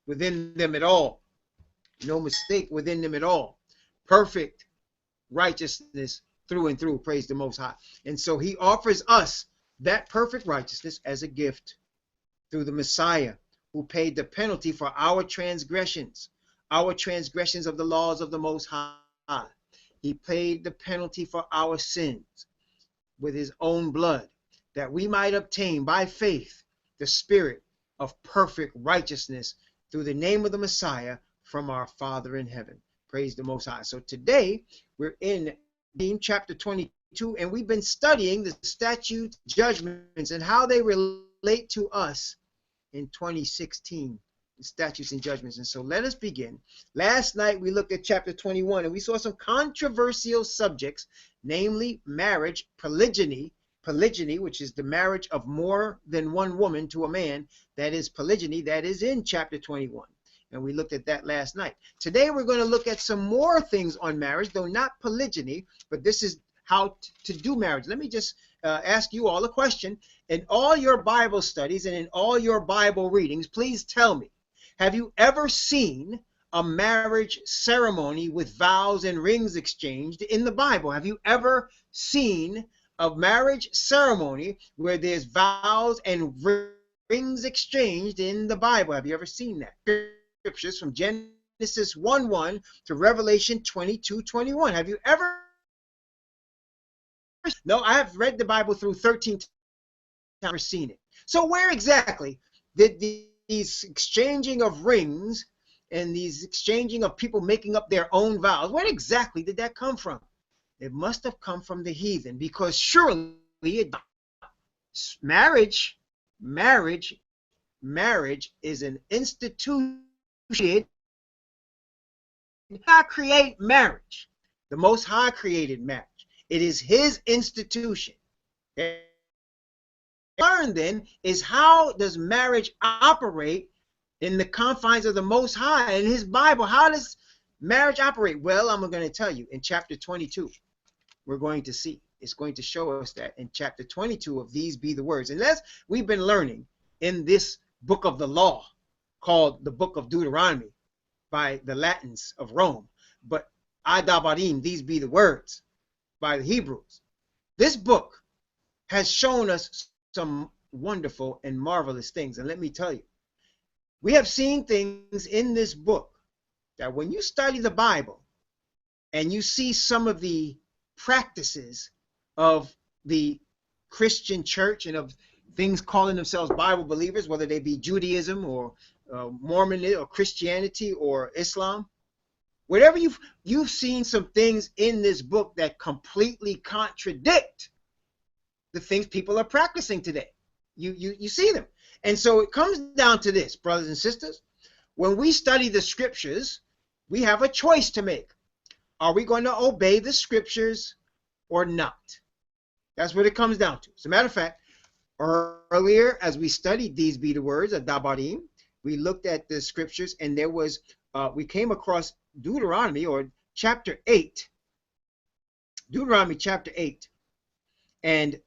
within them at all. No mistake within them at all. Perfect righteousness through and through. Praise the Most High. And so he offers us that perfect righteousness as a gift through the Messiah, who paid the penalty for our transgressions of the laws of the Most High. He paid the penalty for our sins with his own blood, that we might obtain by faith the spirit of perfect righteousness through the name of the Messiah from our Father in heaven. Praise the Most High. So today we're in chapter 22, and we've been studying the statutes, judgments, and how they relate to us in 2016, the statutes and judgments. And so let us begin. Last night we looked at chapter 21, and we saw some controversial subjects, namely marriage, polygyny, which is the marriage of more than one woman to a man. That is polygyny. That is in chapter 21. And we looked at that last night. Today we're going to look at some more things on marriage, though not polygyny, but this is how to do marriage. Let me just ask you all a question. In all your Bible studies and in all your Bible readings, please tell me, have you ever seen a marriage ceremony with vows and rings exchanged in the Bible? Have you ever seen a marriage ceremony where there's vows and rings exchanged in the Bible? Have you ever seen that? Scriptures from Genesis 1:1 to Revelation 22:21. Have you ever? No, I have read the Bible through 13 times, never seen it. So where exactly did these exchanging of rings and these exchanging of people making up their own vows, where exactly did that come from? It must have come from the heathen, because surely marriage is an institution. God create marriage. The Most High created marriage. It is his institution. Learn then is, how does marriage operate in the confines of the Most High in his Bible? How does marriage operate? Well, I'm going to tell you in chapter 22. We're going to see. It's going to show us that in chapter 22 of These Be the Words. And as we've been learning in this book of the law called the book of Deuteronomy by the Latins of Rome, but Dabharym, These Be the Words, by the Hebrews. This book has shown us some wonderful and marvelous things. And let me tell you, we have seen things in this book that when you study the Bible and you see some of the practices of the Christian church and of things calling themselves Bible believers, whether they be Judaism or Mormonism or Christianity or Islam, whatever, you've seen some things in this book that completely contradict the things people are practicing today. You see them. And so it comes down to this, brothers and sisters. When we study the scriptures, we have a choice to make. Are we going to obey the scriptures or not? That's what it comes down to. As a matter of fact, earlier as we studied These Be the Words of Dabharym, we looked at the scriptures, and there was we came across Deuteronomy, or chapter 8. Deuteronomy chapter 8. And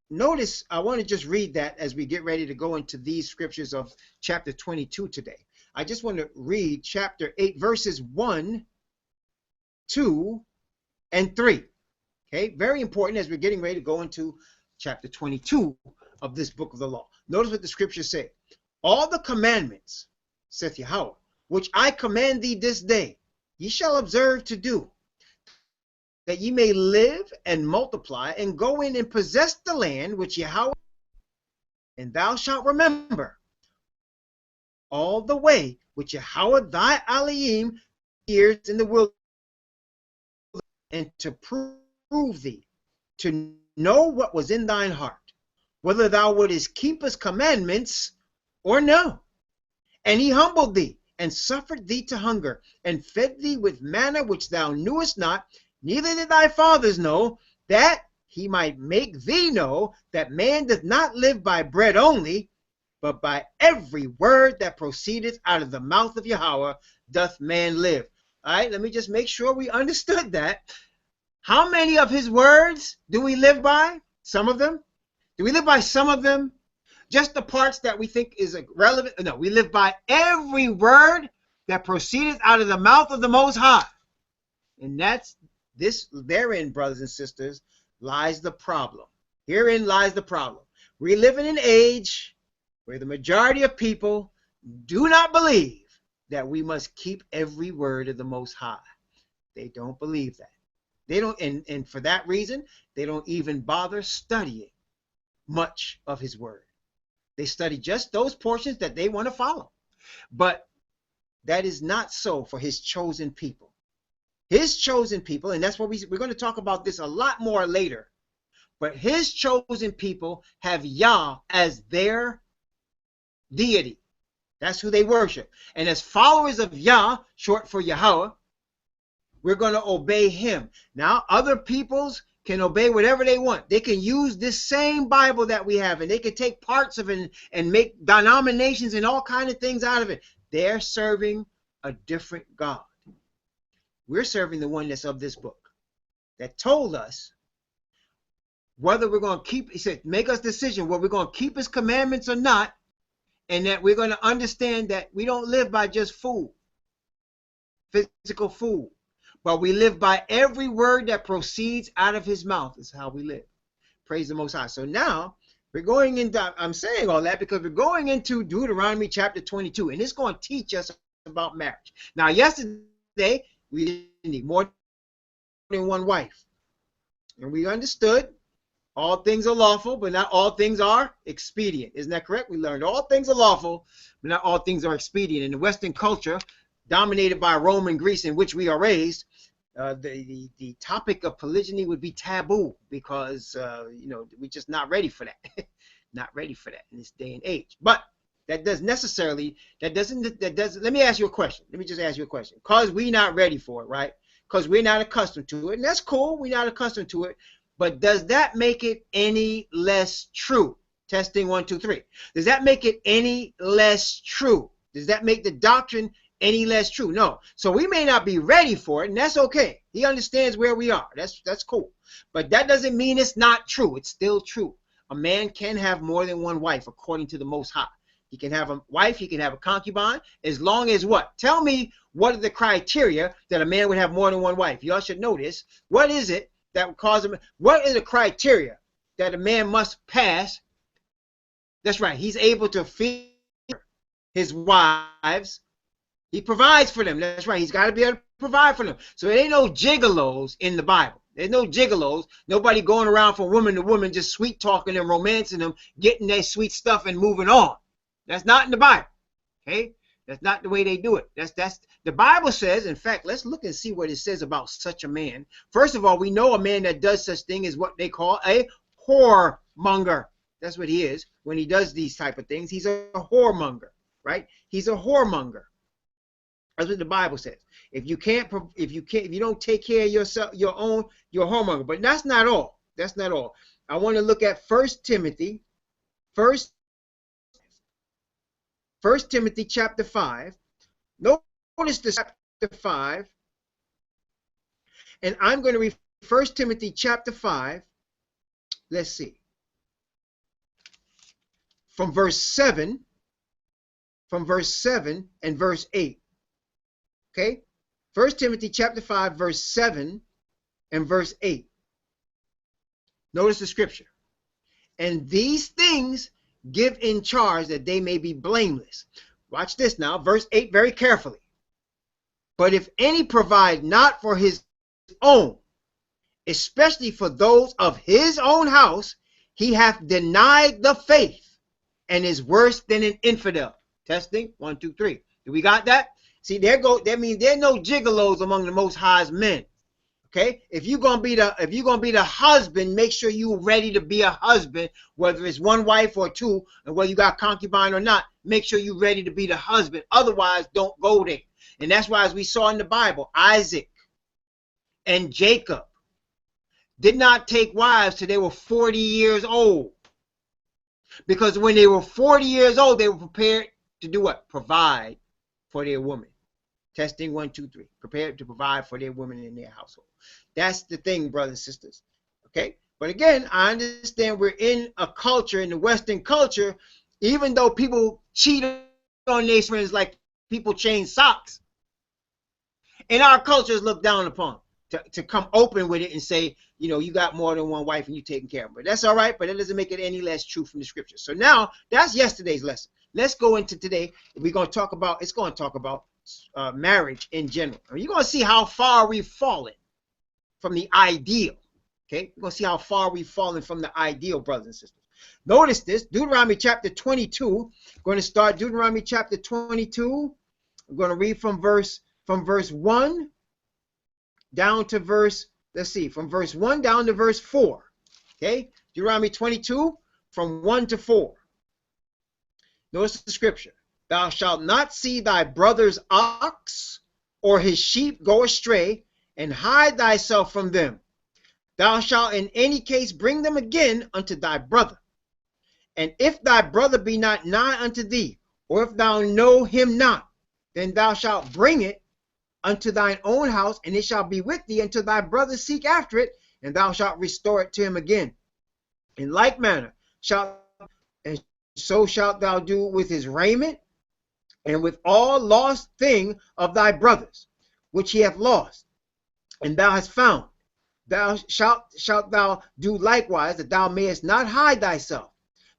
notice, I want to just read that as we get ready to go into these scriptures of chapter 22 today. I just want to read chapter 8, verses 1, 2, and 3. Okay, very important as we're getting ready to go into chapter 22 of this book of the law. Notice what the scriptures say. All the commandments, saith Yahweh, which I command thee this day, ye shall observe to do, that ye may live and multiply, and go in and possess the land which Yahweh, and thou shalt remember all the way which Yahweh thy Elohim years in the wilderness, and to prove thee, to know what was in thine heart, whether thou wouldest keep his commandments or no. And he humbled thee, and suffered thee to hunger, and fed thee with manna which thou knewest not, neither did thy fathers know, that he might make thee know that man doth not live by bread only, but by every word that proceedeth out of the mouth of Yahweh doth man live. All right, let me just make sure we understood that. How many of his words do we live by? Some of them. Do we live by some of them? just the parts that we think is relevant. No, we live by every word that proceedeth out of the mouth of the Most High. And that's this, therein, brothers and sisters, lies the problem. Herein lies the problem. We live in an age where the majority of people do not believe that we must keep every word of the Most High. They don't believe that. They don't, and for that reason, they don't even bother studying much of his word. They study just those portions that they want to follow. But that is not so for his chosen people. His chosen people, and that's what we're going to talk about this a lot more later. But his chosen people have Yah as their deity. That's who they worship. And as followers of Yah, short for Yahweh, we're going to obey him. Now, other peoples can obey whatever they want. They can use this same Bible that we have, and they can take parts of it and make denominations and all kinds of things out of it. They're serving a different God. We're serving the one that's of this book, that told us whether we're going to keep, he said, make us decision whether we're going to keep his commandments or not, and that we're going to understand that we don't live by just food, physical food, but we live by every word that proceeds out of his mouth is how we live. Praise the Most High. So now we're going into, I'm saying all that because we're going into Deuteronomy chapter 22, and it's going to teach us about marriage. Now, yesterday, we didn't need more than one wife. And we understood all things are lawful, but not all things are expedient. Isn't that correct? We learned all things are lawful, but not all things are expedient. In the Western culture, dominated by Rome and Greece, in which we are raised, the topic of polygyny would be taboo because, you know, we're just not ready for that. Not ready for that in this day and age. But that doesn't necessarily, let me ask you a question. Let me just ask you a question. Because we're not ready for it, right? Because we're not accustomed to it. And that's cool. We're not accustomed to it. But does that make it any less true? Testing 1, 2, 3. Does that make it any less true? Does that make the doctrine any less true? No. So we may not be ready for it, and that's okay. He understands where we are. That's cool. But that doesn't mean it's not true. It's still true. A man can have more than one wife according to the Most High. He can have a wife, he can have a concubine, as long as what? Tell me what are the criteria that a man would have more than one wife. Y'all should know this. What is it that would cause him? What is the criteria that a man must pass? That's right. He's able to feed his wives. He provides for them. That's right. He's got to be able to provide for them. So there ain't no gigolos in the Bible. There's no gigolos. Nobody going around from woman to woman just sweet talking and romancing them, getting their sweet stuff and moving on. That's not in the Bible. Okay? That's not the way they do it. That's the Bible says. In fact, let's look and see what it says about such a man. First of all, we know a man that does such thing is what they call a whoremonger. That's what he is when he does these type of things. He's a whoremonger, right? He's a whoremonger. That's what the Bible says. If you don't take care of yourself, you're a whoremonger. But that's not all. That's not all. I want to look at 1 Timothy chapter 5. Notice this chapter 5. And I'm going to read 1 Timothy chapter 5. Let's see. From verse 7 and verse 8. Okay? 1 Timothy chapter 5, verse 7 and verse 8. Notice the scripture. And these things give in charge that they may be blameless. Watch this now, verse 8 very carefully. But if any provide not for his own, especially for those of his own house, he hath denied the faith and is worse than an infidel. Testing 1, 2, 3. Do we got that? See, that means there are no gigolos among the Most High's men. Okay, if you're gonna be the husband, make sure you're ready to be a husband, whether it's one wife or two, and whether you got concubine or not. Make sure you're ready to be the husband. Otherwise, don't go there. And that's why, as we saw in the Bible, Isaac and Jacob did not take wives till they were 40 years old, because when they were 40 years old, they were prepared to do what? Provide for their woman. Testing 1, 2, 3. Prepared to provide for their women in their household. That's the thing, brothers and sisters. Okay? But again, I understand we're in a culture, in the Western culture, Even though people cheat on their friends like people change socks, in our culture is looked down upon. To come open with it and say, you know, you got more than one wife and you taking care of them. But that's all right, but it doesn't make it any less true from the scriptures. So now that's yesterday's lesson. Let's go into today. We're going to talk about, it's going to talk about marriage in general. You're going to see how far we've fallen from the ideal. Okay, we're going to see how far we've fallen from the ideal, brothers and sisters. Notice this, Deuteronomy chapter 22. We're going to start Deuteronomy chapter 22. I'm going to read from verse 1 down to verse, let's see, from verse 1 down to verse 4. Okay, Deuteronomy 22 from 1 to 4. Notice the scripture. Thou shalt not see thy brother's ox or his sheep go astray, and hide thyself from them. Thou shalt in any case bring them again unto thy brother. And if thy brother be not nigh unto thee, or if thou know him not, then thou shalt bring it unto thine own house, and it shall be with thee until thy brother seek after it, and thou shalt restore it to him again. In like manner and so shalt thou do with his raiment, and with all lost thing of thy brothers, which he hath lost, and thou hast found. Thou shalt thou do likewise, that thou mayest not hide thyself.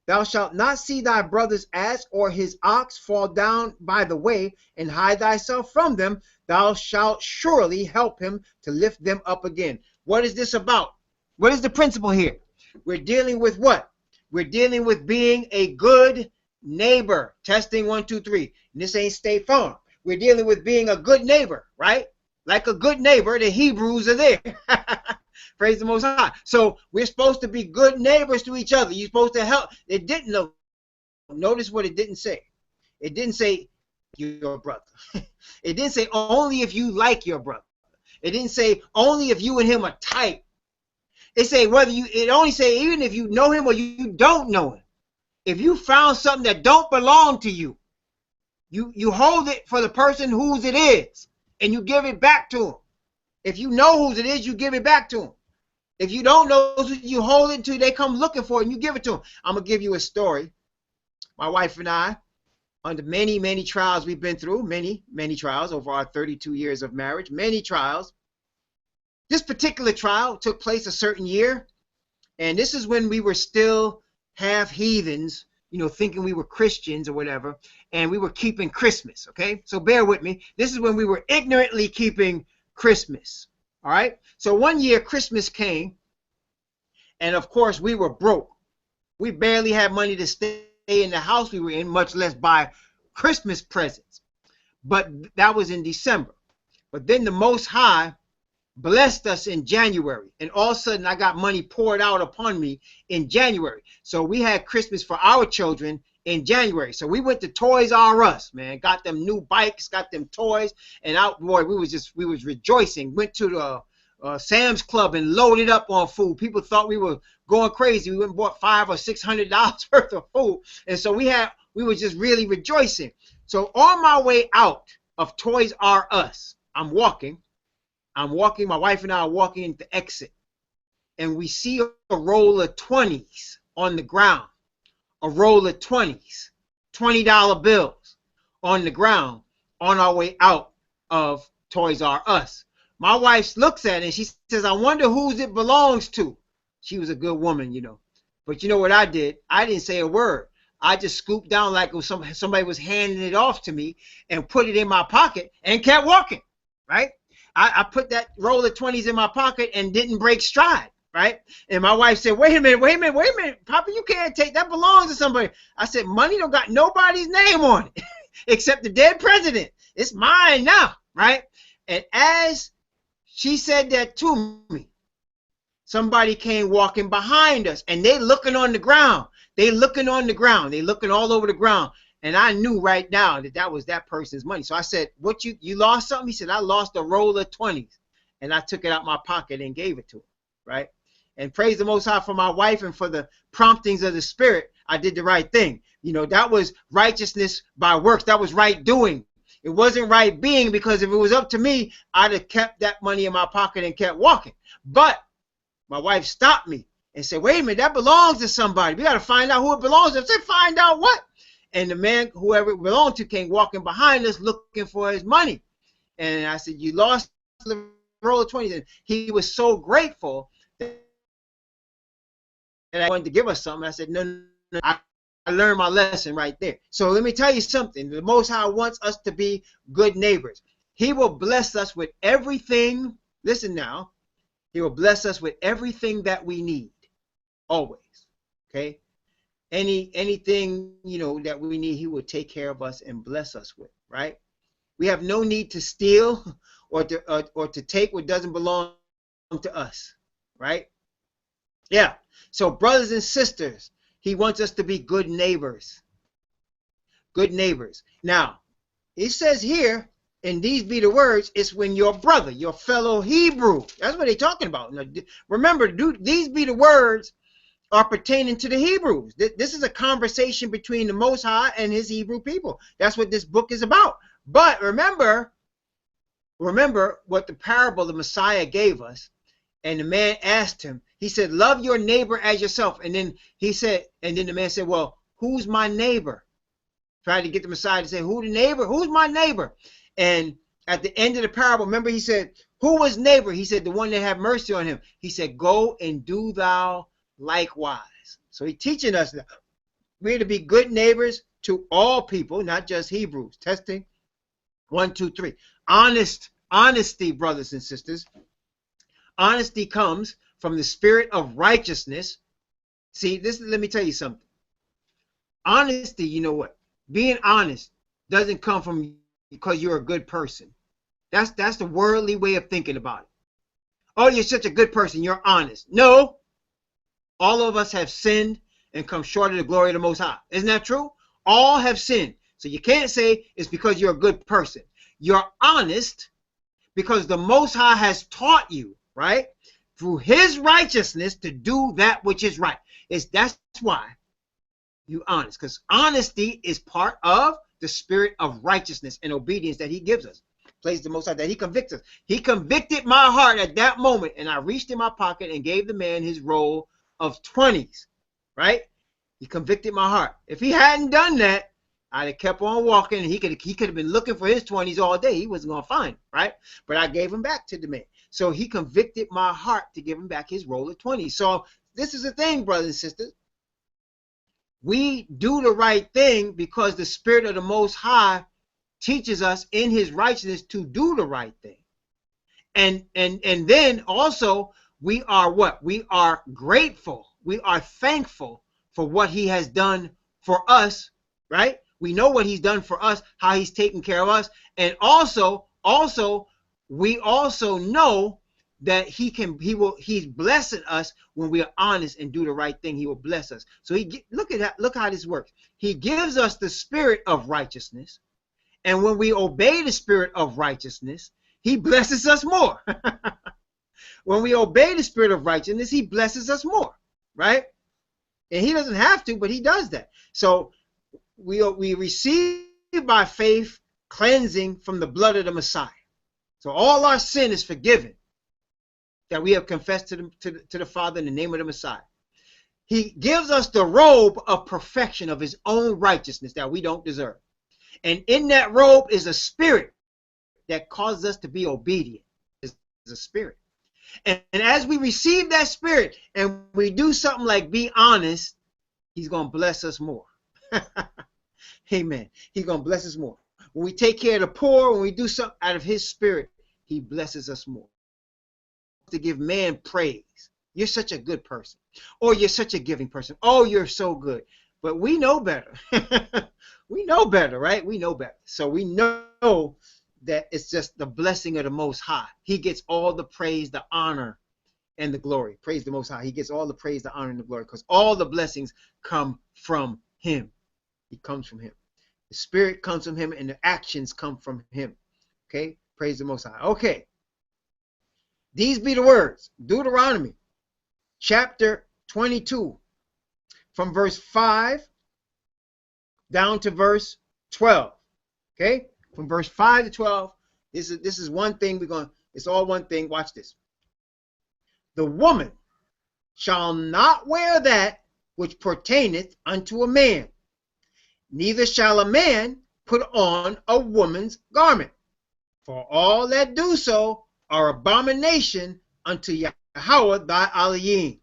Thou shalt not see thy brother's ass or his ox fall down by the way, and hide thyself from them. Thou shalt surely help him to lift them up again. What is this about? What is the principle here? We're dealing with what? We're dealing with being a good neighbor. Testing 1, 2, 3. And this ain't State Farm. We're dealing with being a good neighbor, right? Like a good neighbor, the Hebrews are there. Praise the Most High. So we're supposed to be good neighbors to each other. You're supposed to help. It didn't know. Notice what it didn't say. It didn't say your brother. It didn't say only if you like your brother. It didn't say only if you and him are tight. It say whether you. It only say even if you know him or you don't know him. If you found something that don't belong to you, you hold it for the person whose it is, and you give it back to him. If you know whose it is, you give it back to him. If you don't know, you hold it until they come looking for it, and you give it to them. I'm going to give you a story. My wife and I, under many, many trials we've been through, many, many trials over our 32 years of marriage, many trials. This particular trial took place a certain year, and this is when we were still half heathens, you know, thinking we were Christians or whatever, and we were keeping Christmas, okay? So bear with me. This is when we were ignorantly keeping Christmas, all right? So one year Christmas came, and of course we were broke. We barely had money to stay in the house we were in, much less buy Christmas presents. But that was in December. But then the Most High blessed us in January, and all of a sudden I got money poured out upon me in January. So we had Christmas for our children in January. So we went to Toys R Us, man, got them new bikes, got them toys, and out, boy, we was rejoicing. Went to the Sam's Club and loaded up on food. People thought we were going crazy. We went and bought $500 or $600 worth of food, and so we were just really rejoicing. So on my way out of Toys R Us, I'm walking. My wife and I are walking into the exit, and we see a roll of 20s on the ground. A roll of 20s, $20 bills on the ground on our way out of Toys R Us. My wife looks at it and she says, I wonder whose it belongs to. She was a good woman, you know. But you know what I did? I didn't say a word. I just scooped down like it was somebody was handing it off to me and put it in my pocket and kept walking, right? I put that roll of 20s in my pocket and didn't break stride. Right? And my wife said, wait a minute, Papa, you can't take that, belongs to somebody. I said, money don't got nobody's name on it except the dead president. It's mine now, right? And as she said that to me, somebody came walking behind us, and they looking on the ground. They looking on the ground. They looking all over the ground. And I knew right now that that was that person's money. So I said, what, you lost something? He said, I lost a roll of 20s. And I took it out my pocket and gave it to him, right? And praise the Most High for my wife and for the promptings of the Spirit. I did the right thing. You know, that was righteousness by works. That was right doing. It wasn't right being, because if it was up to me, I'd have kept that money in my pocket and kept walking. But my wife stopped me and said, wait a minute, that belongs to somebody. We got to find out who it belongs to. I said, find out what? And the man, whoever it belonged to, came walking behind us looking for his money. And I said, you lost the roll of 20s. And he was so grateful that I wanted to give us something. I said, no, I learned my lesson right there. So let me tell you something. The Most High wants us to be good neighbors. He will bless us with everything. Listen now. He will bless us with everything that we need. Always. Okay? Anything, that we need, he will take care of us and bless us with, right? We have no need to steal or to take what doesn't belong to us, right? Yeah. So brothers and sisters, he wants us to be good neighbors. Good neighbors. Now, it says here, and these be the words, it's when your brother, your fellow Hebrew, that's what they're talking about. Now, remember, these be the words are pertaining to the Hebrews. This is a conversation between the Most High and his Hebrew people. That's what this book is about. But remember what the parable the Messiah gave us. And the man asked him, he said, love your neighbor as yourself. And then the man said, well, who's my neighbor? Tried to get the Messiah to say, who's my neighbor? And at the end of the parable, remember he said, who was neighbor? He said, the one that had mercy on him. He said, go and do thou likewise. So he's teaching us that we're to be good neighbors to all people, not just Hebrews. Testing. 1, 2, 3. Honesty, brothers and sisters. Honesty comes from the spirit of righteousness. See, let me tell you something. Honesty, you know what? Being honest doesn't come from because you're a good person. That's the worldly way of thinking about it. Oh, you're such a good person, you're honest. No. All of us have sinned and come short of the glory of the Most High. Isn't that true? All have sinned. So you can't say it's because you're a good person. You're honest because the Most High has taught you, right, through his righteousness to do that which is right. That's why you're honest, because honesty is part of the spirit of righteousness and obedience that he gives us. Praise the Most High, that he convicts us. He convicted my heart at that moment, and I reached in my pocket and gave the man his roll of 20s, right? He convicted my heart. If he hadn't done that, I'd have kept on walking, and he could have been looking for his 20s all day. He wasn't going to find them, right? But I gave him back to the man. So he convicted my heart to give him back his roll of 20s. So this is the thing, brothers and sisters. We do the right thing because the Spirit of the Most High teaches us in his righteousness to do the right thing. And then also we are what? We are grateful. We are thankful for what he has done for us, right? We know what he's done for us, how he's taken care of us. And also we also know that he's blessing us when we are honest and do the right thing. He will bless us. So look how this works. He gives us the spirit of righteousness. And when we obey the spirit of righteousness, he blesses us more. When we obey the spirit of righteousness, he blesses us more, right? And he doesn't have to, but he does that. So we receive by faith cleansing from the blood of the Messiah. So all our sin is forgiven that we have confessed to the Father in the name of the Messiah. He gives us the robe of perfection of his own righteousness that we don't deserve. And in that robe is a spirit that causes us to be obedient. It's a spirit. And as we receive that spirit and we do something like be honest, he's going to bless us more. Amen. He's going to bless us more. When we take care of the poor, when we do something out of his spirit, he blesses us more. To give man praise. You're such a good person. Or you're such a giving person. Oh, you're so good. But we know better. We know better, right? We know better. So we know that it's just the blessing of the Most High. He gets all the praise, the honor, and the glory. Praise the Most High. He gets all the praise, the honor, and the glory because all the blessings come from him. He comes from him. The spirit comes from him and the actions come from him. Okay? Praise the Most High. Okay. These be the words. Deuteronomy chapter 22 from verse 5 down to verse 12. Okay? From verse 5 to 12. This is one thing it's all one thing. Watch this. The woman shall not wear that which pertaineth unto a man, neither shall a man put on a woman's garment. For all that do so are abomination unto Yahweh thy Elohim.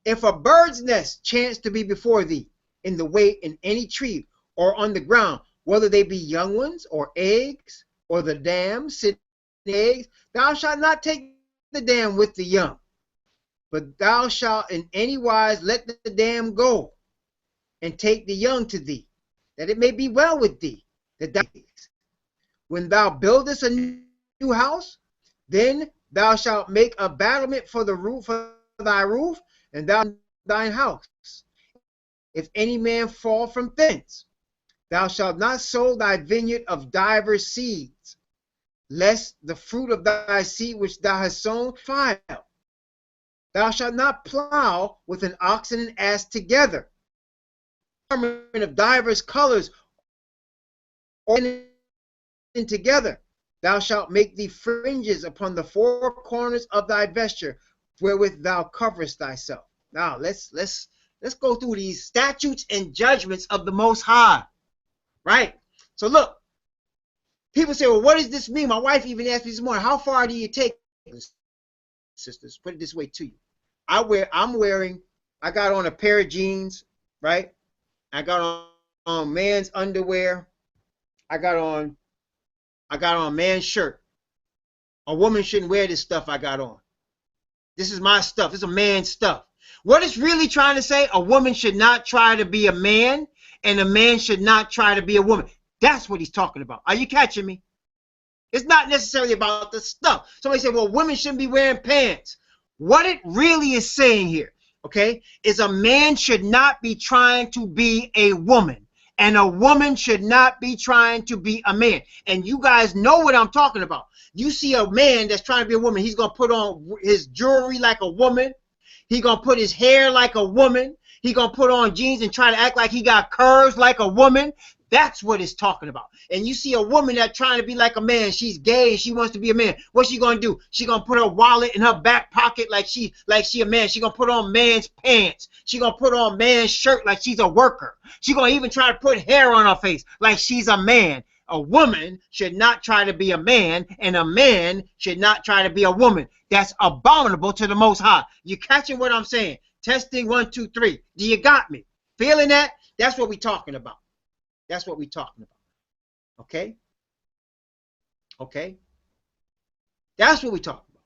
If a bird's nest chance to be before thee in the way in any tree or on the ground, whether they be young ones or eggs, or the dam sitting in eggs, thou shalt not take the dam with the young, but thou shalt in any wise let the dam go, and take the young to thee, that it may be well with thee. When thou buildest a new house, then thou shalt make a battlement for the roof of thy roof, and thine house. If any man fall from thence, thou shalt not sow thy vineyard of divers seeds, lest the fruit of thy seed which thou hast sown fail. Thou shalt not plow with an ox and an ass together. Garment of divers colors or together. Thou shalt make thee fringes upon the four corners of thy vesture, wherewith thou coverest thyself. Now let's go through these statutes and judgments of the Most High. Right? So look, people say, well, what does this mean? My wife even asked me this morning, how far do you take this? Sisters, put it this way to you. I got on a pair of jeans, right? I got on man's underwear. I got on a man's shirt. A woman shouldn't wear this stuff I got on. This is my stuff. This is a man's stuff. What it's really trying to say, a woman should not try to be a man, and a man should not try to be a woman. That's what he's talking about. Are you catching me? It's not necessarily about the stuff. Somebody said, well, women shouldn't be wearing pants. What it really is saying here, okay, is a man should not be trying to be a woman, and a woman should not be trying to be a man. And you guys know what I'm talking about. You see a man that's trying to be a woman, he's going to put on his jewelry like a woman. He's going to put his hair like a woman. He's going to put on jeans and try to act like he got curves like a woman. That's what it's talking about. And you see a woman that's trying to be like a man. She's gay and she wants to be a man. What's she going to do? She's going to put her wallet in her back pocket like she a man. She's going to put on man's pants. She's going to put on man's shirt like she's a worker. She's going to even try to put hair on her face like she's a man. A woman should not try to be a man, and a man should not try to be a woman. That's abominable to the Most High. You catching what I'm saying? Testing 1, 2, 3. Do you got me? Feeling that? That's what we're talking about. That's what we're talking about. Okay? Okay? That's what we're talking about.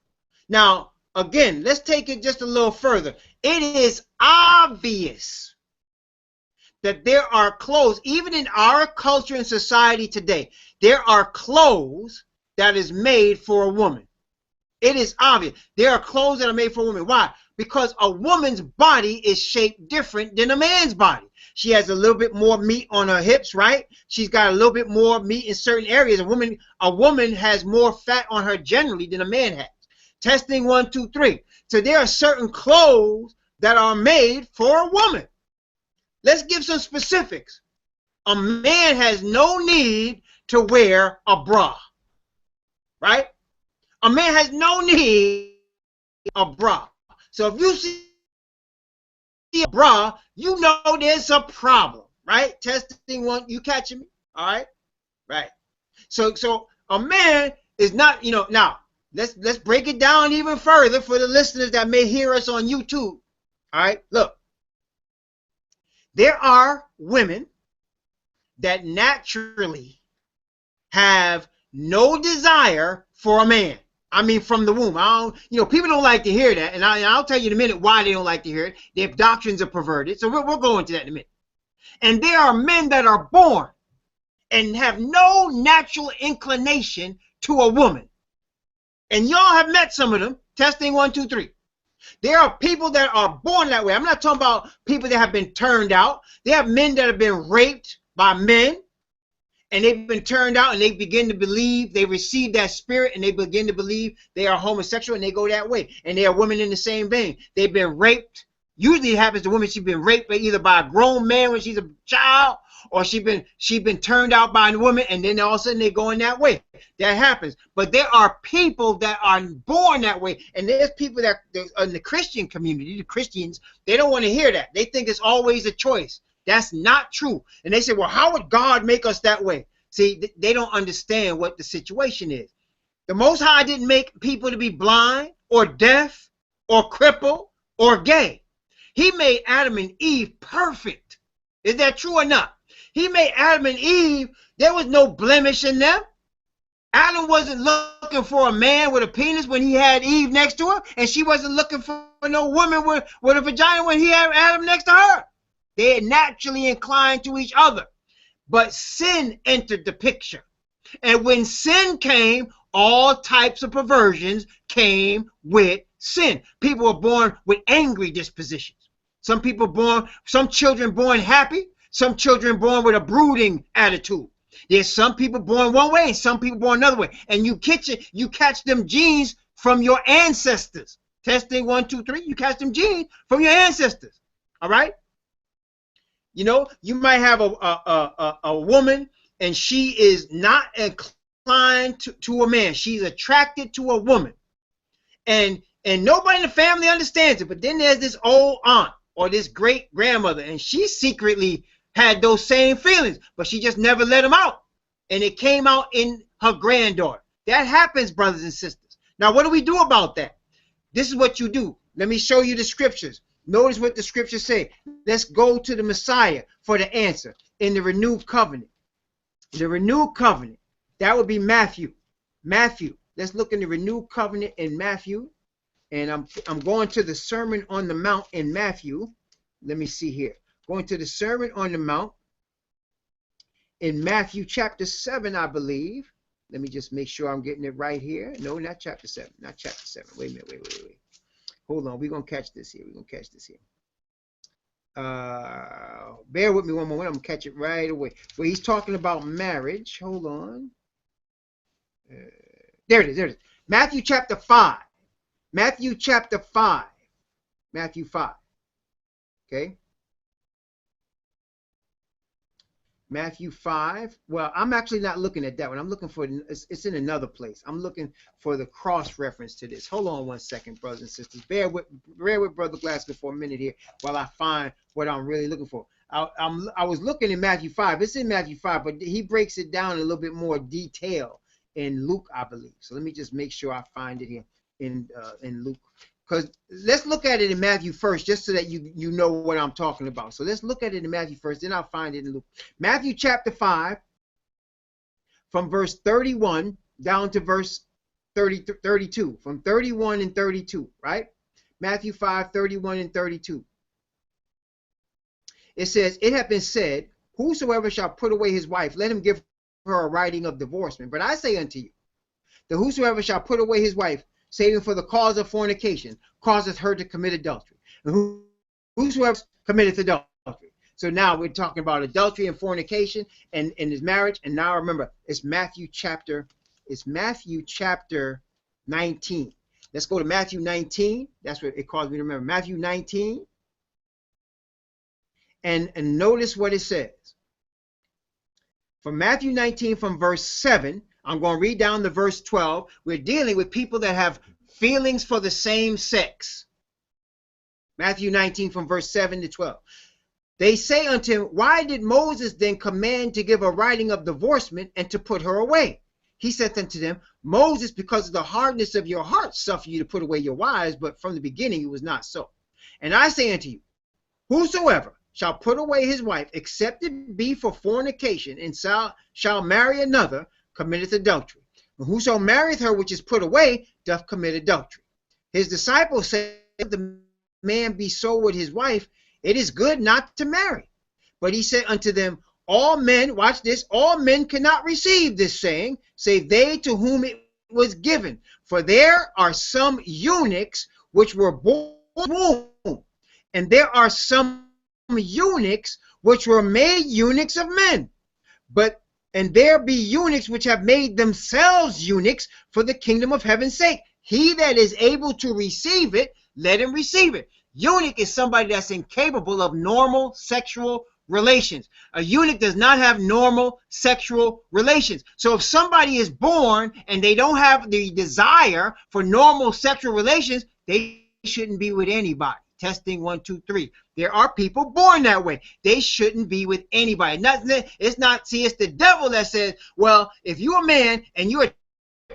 Now, again, let's take it just a little further. It is obvious that there are clothes, even in our culture and society today, there are clothes that is made for a woman. It is obvious. There are clothes that are made for a woman. Why? Because a woman's body is shaped different than a man's body. She has a little bit more meat on her hips, right? She's got a little bit more meat in certain areas. A woman has more fat on her generally than a man has. Testing 1, 2, 3. So there are certain clothes that are made for a woman. Let's give some specifics. A man has no need to wear a bra, right? A man has no need a bra. So if you see a bra, you know there's a problem, right? Testing 1, you catching me? All right? Right. So a man is not, now let's break it down even further for the listeners that may hear us on YouTube. All right? Look. There are women that naturally have no desire for a man. I mean, from the womb. People don't like to hear that, and I'll tell you in a minute why they don't like to hear it. Their doctrines are perverted, so we'll go into that in a minute. And there are men that are born and have no natural inclination to a woman. And y'all have met some of them. Testing 1, 2, 3. There are people that are born that way. I'm not talking about people that have been turned out. They have men that have been raped by men, and they've been turned out, and they begin to believe, they receive that spirit, and they begin to believe they are homosexual, and they go that way. And they are women in the same vein. They've been raped. Usually it happens to women, she's been raped either by a grown man when she's a child, or she's been turned out by a woman, and then all of a sudden they're going that way. That happens. But there are people that are born that way, and there's people that in the Christian community, the Christians, they don't want to hear that. They think it's always a choice. That's not true. And they say, well, how would God make us that way? See, they don't understand what the situation is. The Most High didn't make people to be blind or deaf or crippled or gay. He made Adam and Eve perfect. Is that true or not? He made Adam and Eve, there was no blemish in them. Adam wasn't looking for a man with a penis when he had Eve next to her, and she wasn't looking for no woman with a vagina when he had Adam next to her. They are naturally inclined to each other. But sin entered the picture. And when sin came, all types of perversions came with sin. People were born with angry dispositions. Some children born happy, some children born with a brooding attitude. There's some people born one way and some people born another way. And you catch them genes from your ancestors. Testing 1, 2, 3. You catch them genes from your ancestors. All right? You know, you might have a woman and she is not inclined to a man. She's attracted to a woman. And nobody in the family understands it. But then there's this old aunt or this great grandmother, and she secretly had those same feelings, but she just never let them out. And it came out in her granddaughter. That happens, brothers and sisters. Now, what do we do about that? This is what you do. Let me show you the scriptures. Notice what the scriptures say. Let's go to the Messiah for the answer in the renewed covenant. The renewed covenant, that would be Matthew. Matthew. Let's look in the renewed covenant in Matthew. And I'm going to the Sermon on the Mount in Matthew. Let me see here. Going to the Sermon on the Mount in Matthew chapter 7, I believe. Let me just make sure I'm getting it right here. No, not chapter 7. Not chapter 7. Wait a minute. Wait. Hold on. We're going to catch this here. Bear with me one moment. I'm going to catch it right away. Where he's talking about marriage. Hold on. There it is. Matthew chapter 5. Matthew chapter 5. Matthew 5. Okay. Matthew 5. Well, I'm actually not looking at that one. I'm looking for, it's in another place. I'm looking for the cross reference to this. Hold on one second, brothers and sisters. Bear with Brother Glasgow for a minute here while I find what I'm really looking for. I was looking in Matthew 5. It's in Matthew 5, but he breaks it down in a little bit more detail in Luke, I believe. So let me just make sure I find it here in Luke. Because let's look at it in Matthew first, just so that you know what I'm talking about. So let's look at it in Matthew first, then I'll find it in Luke. Matthew chapter 5, from verse 31 down to verse 32. From 31 and 32, right? Matthew 5, 31 and 32. It says, it hath been said, whosoever shall put away his wife, let him give her a writing of divorcement. But I say unto you, that whosoever shall put away his wife, saving for the cause of fornication, causeth her to commit adultery. And whosoever committeth adultery. So now we're talking about adultery and fornication and his marriage. And now remember, it's Matthew chapter 19. Let's go to Matthew 19. That's what it caused me to remember. Matthew 19. And notice what it says. From Matthew 19, from verse 7, I'm going to read down to verse 12. We're dealing with people that have feelings for the same sex. Matthew 19 from verse 7 to 12. They say unto him, why did Moses then command to give a writing of divorcement and to put her away? He said unto them, Moses, because of the hardness of your heart, suffered you to put away your wives, but from the beginning it was not so. And I say unto you, whosoever shall put away his wife, except it be for fornication, and shall marry another, committeth adultery. And whoso marrieth her which is put away doth commit adultery. His disciples said, if the man be so with his wife, it is good not to marry. But he said unto them, all men, watch this, all men cannot receive this saying, save they to whom it was given. For there are some eunuchs which were born womb, and there are some eunuchs which were made eunuchs of men. And there be eunuchs which have made themselves eunuchs for the kingdom of heaven's sake. He that is able to receive it, let him receive it. Eunuch is somebody that's incapable of normal sexual relations. A eunuch does not have normal sexual relations. So if somebody is born and they don't have the desire for normal sexual relations, they shouldn't be with anybody. Testing 1, 2, 3. There are people born that way. They shouldn't be with anybody. Nothing. It's not. See, it's the devil that says, well, if you're a man and you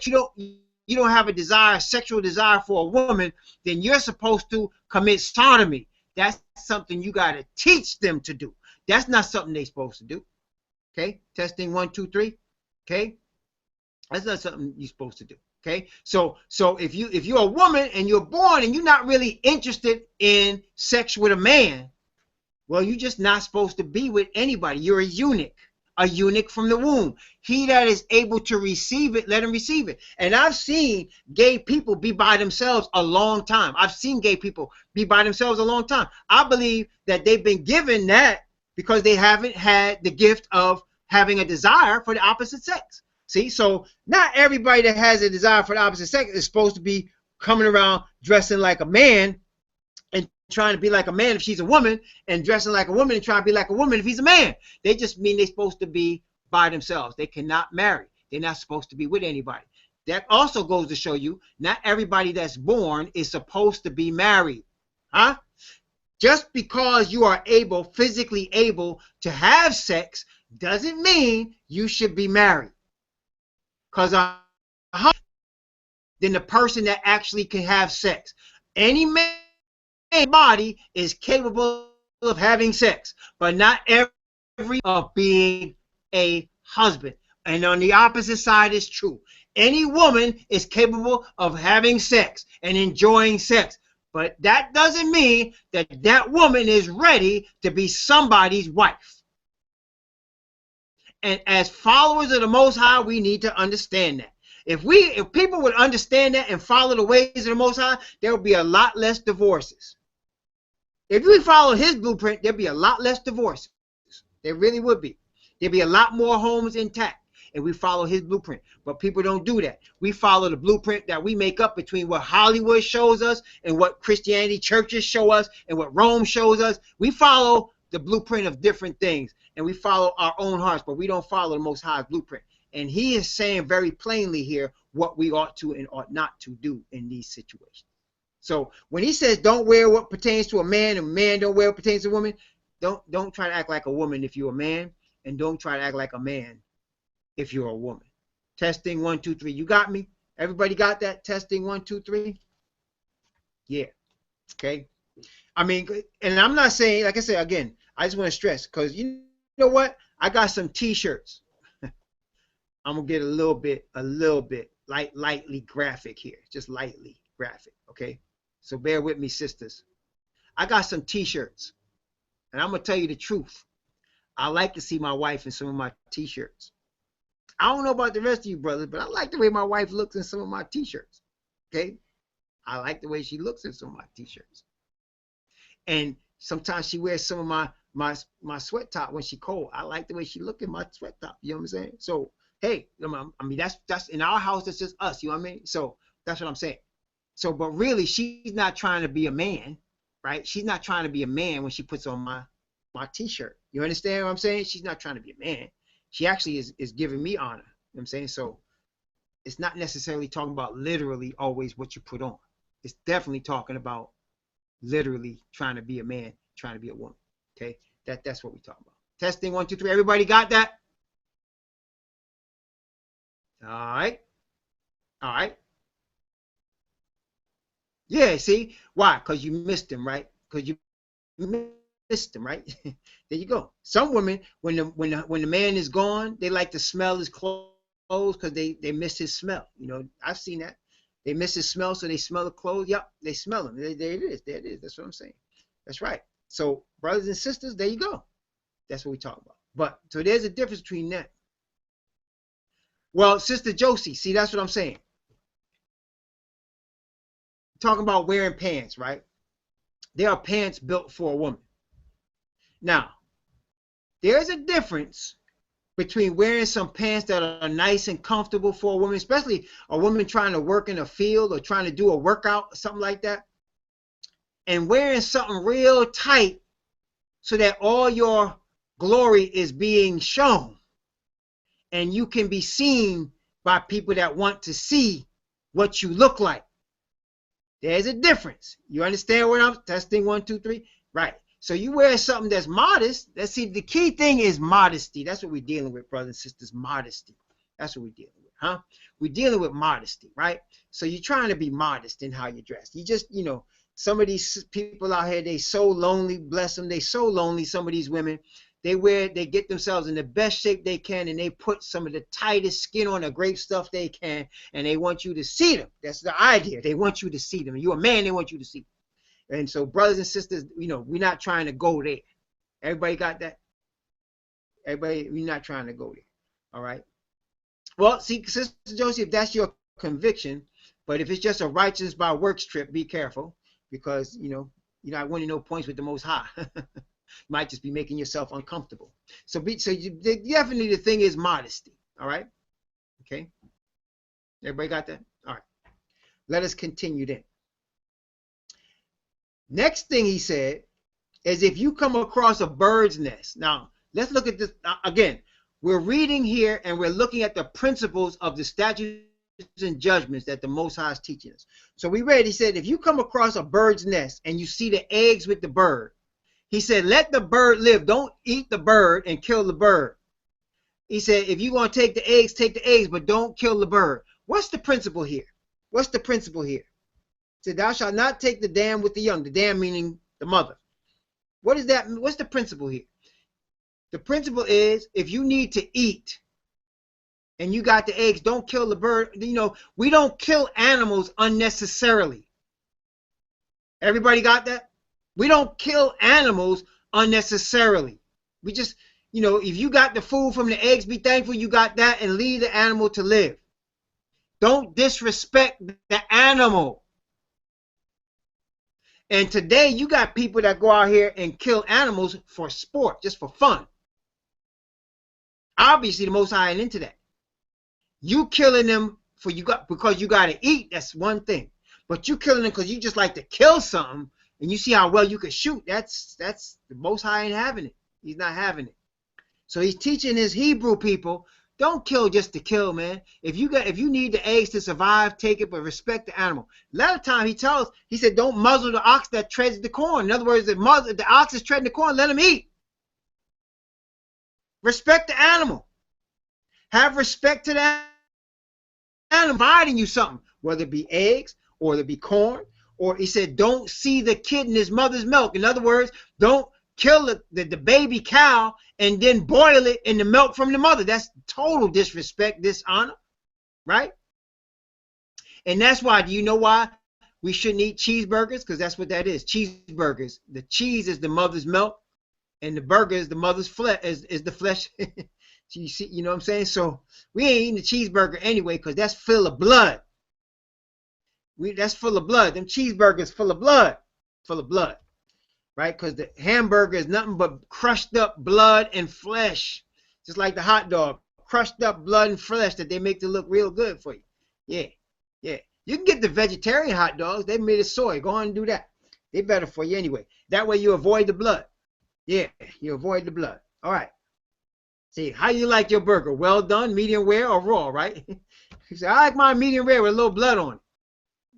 don't have a desire, sexual desire for a woman, then you're supposed to commit sodomy. That's something you got to teach them to do. That's not something they're supposed to do. Okay. Testing 1, 2, 3. Okay. That's not something you're supposed to do. Okay, so if you're a woman and you're born and you're not really interested in sex with a man, well, you're just not supposed to be with anybody. You're a eunuch from the womb. He that is able to receive it, let him receive it. And I've seen gay people be by themselves a long time. I've seen gay people be by themselves a long time. I believe that they've been given that because they haven't had the gift of having a desire for the opposite sex. See, so not everybody that has a desire for the opposite sex is supposed to be coming around dressing like a man and trying to be like a man if she's a woman, and dressing like a woman and trying to be like a woman if he's a man. They just mean they're supposed to be by themselves. They cannot marry. They're not supposed to be with anybody. That also goes to show you not everybody that's born is supposed to be married. Huh? Just because you are physically able to have sex doesn't mean you should be married. Because then the person that actually can have sex. Any man body is capable of having sex, but not every of being a husband. And on the opposite side is true. Any woman is capable of having sex and enjoying sex, but that doesn't mean that that woman is ready to be somebody's wife. And as followers of the Most High, we need to understand that. If people would understand that and follow the ways of the Most High, there would be a lot less divorces. If we follow his blueprint, there'd be a lot less divorces. There really would be. There'd be a lot more homes intact if we follow his blueprint. But people don't do that. We follow the blueprint that we make up between what Hollywood shows us and what Christianity churches show us and what Rome shows us. We follow the blueprint of different things, and we follow our own hearts, but we don't follow the Most High's blueprint. And he is saying very plainly here what we ought to and ought not to do in these situations. So when he says don't wear what pertains to a man and man don't wear what pertains to a woman, don't try to act like a woman if you're a man, and don't try to act like a man if you're a woman. Testing 1, 2, 3. You got me? Everybody got that? Testing 1, 2, 3. Yeah. Okay. I mean, and I'm not saying, like I said again, I just want to stress, because you know what? I got some t-shirts. I'm gonna get a little bit lightly graphic here, just lightly graphic. Okay, so bear with me, sisters. I got some t-shirts, and I'm gonna tell you the truth. I like to see my wife in some of my t-shirts. I don't know about the rest of you brothers, but I like the way my wife looks in some of my t-shirts. Okay, I like the way she looks in some of my t-shirts. And sometimes she wears some of my sweat top when she cold. I like the way she look in my sweat top. You know what I'm saying? So hey, I mean that's in our house. That's just us. You know what I mean? So that's what I'm saying. So, but really, she's not trying to be a man, right? She's not trying to be a man when she puts on my t-shirt. You understand what I'm saying? She's not trying to be a man. She actually is giving me honor. You know what I'm saying? So it's not necessarily talking about literally always what you put on. It's definitely talking about literally trying to be a man, trying to be a woman. Okay, that's what we're talking about. Testing 1, 2, 3. Everybody got that? All right. All right. Yeah, see? Why? Because you missed him, right? Because you missed him, right? There you go. Some women, when the man is gone, they like to smell his clothes because they miss his smell. You know, I've seen that. They miss his smell, so they smell the clothes. Yep, they smell him. There it is. There it is. That's what I'm saying. That's right. So, brothers and sisters, there you go. That's what we talk about. But, so there's a difference between that. Well, Sister Josie, see, that's what I'm saying. Talking about wearing pants, right? There are pants built for a woman. Now, there's a difference between wearing some pants that are nice and comfortable for a woman, especially a woman trying to work in a field or trying to do a workout or something like that, and wearing something real tight so that all your glory is being shown and you can be seen by people that want to see what you look like. There's a difference. You understand what I'm testing? 1, 2, 3. Right. So you wear something that's modest. Let's see. The key thing is modesty. That's what we're dealing with, brothers and sisters. Modesty. That's what we're dealing with, huh? We're dealing with modesty, right? So you're trying to be modest in how you dress. You just, some of these people out here, they so lonely. Bless them. They so lonely. Some of these women, they get themselves in the best shape they can, and they put some of the tightest skin on the great stuff they can, and they want you to see them. That's the idea. They want you to see them. You're a man, they want you to see them. And so, brothers and sisters, we're not trying to go there. Everybody got that? Everybody, we're not trying to go there. All right. Well, see, Sister Josie, if that's your conviction, but if it's just a righteousness by works trip, be careful, because you're not winning no points with the Most High. You might just be making yourself uncomfortable. So definitely the thing is modesty. All right. Okay. Everybody got that? All right. Let us continue then. Next thing he said is, if you come across a bird's nest. Now, let's look at this again. We're reading here and we're looking at the principles of the statutes and judgments that the Most High is teaching us. So we read, he said, if you come across a bird's nest and you see the eggs with the bird, he said, let the bird live. Don't eat the bird and kill the bird. He said, if you're going to take the eggs, but don't kill the bird. What's the principle here? What's the principle here? He said, thou shalt not take the dam with the young. The dam meaning the mother. What is that? What's the principle here? The principle is, if you need to eat and you got the eggs, don't kill the bird. We don't kill animals unnecessarily. Everybody got that? We don't kill animals unnecessarily. We just, if you got the food from the eggs, be thankful you got that and leave the animal to live. Don't disrespect the animal. And today you got people that go out here and kill animals for sport, just for fun. Obviously, the Most High ain't into that. You killing them because you got to eat, that's one thing. But you killing them because you just like to kill something and you see how well you can shoot, that's the Most High ain't having it. He's not having it. So he's teaching his Hebrew people, don't kill just to kill, man. If you need the eggs to survive, take it, but respect the animal. A lot of time he said, don't muzzle the ox that treads the corn. In other words, if the ox is treading the corn, let him eat. Respect the animal. Have respect to that animal providing you something, whether it be eggs or it be corn. Or he said, don't see the kid in his mother's milk. In other words, don't kill the baby cow and then boil it in the milk from the mother. That's total disrespect, dishonor, right? And that's why, do you know why we shouldn't eat cheeseburgers? Because that's what that is, cheeseburgers. The cheese is the mother's milk, and the burger is the mother's flesh, is the flesh. So you see, you know what I'm saying? So we ain't eating the cheeseburger anyway, because that's full of blood. That's full of blood. Them cheeseburgers full of blood. Full of blood. Right? Because the hamburger is nothing but crushed up blood and flesh. Just like the hot dog. Crushed up blood and flesh that they make to look real good for you. Yeah. Yeah. You can get the vegetarian hot dogs. They made of soy. Go on and do that. They're better for you anyway. That way you avoid the blood. Yeah. You avoid the blood. All right. See, how you like your burger? Well done, medium rare, or raw, right? You say, I like mine medium rare with a little blood on it.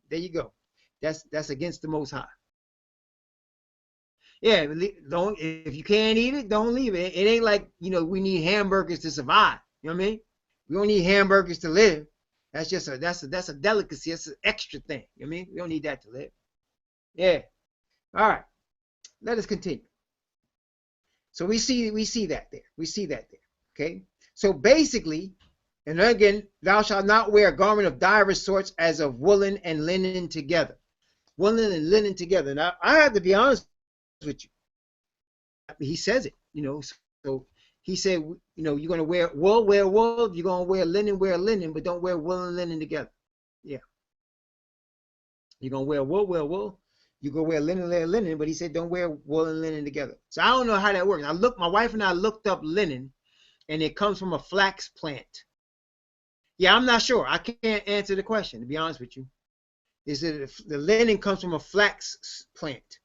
There you go. That's against the Most High. Yeah, if you can't eat it, don't leave it. It ain't like, we need hamburgers to survive. You know what I mean? We don't need hamburgers to live. That's just that's a delicacy. That's an extra thing. You know what I mean? We don't need that to live. Yeah. All right. Let us continue. So we see that there. We see that there. Okay. So basically, and again, thou shalt not wear a garment of divers sorts, as of woolen and linen together. Woolen and linen together. Now, I have to be honest with you. He says it, So he said, you're going to wear wool, wear wool. You're going to wear linen, but don't wear wool and linen together. Yeah. You're going to wear wool, wear wool. You're going to wear linen, but he said don't wear wool and linen together. So I don't know how that works. My wife and I looked up linen, and it comes from a flax plant. Yeah, I'm not sure. I can't answer the question, to be honest with you. Is that the linen comes from a flax plant,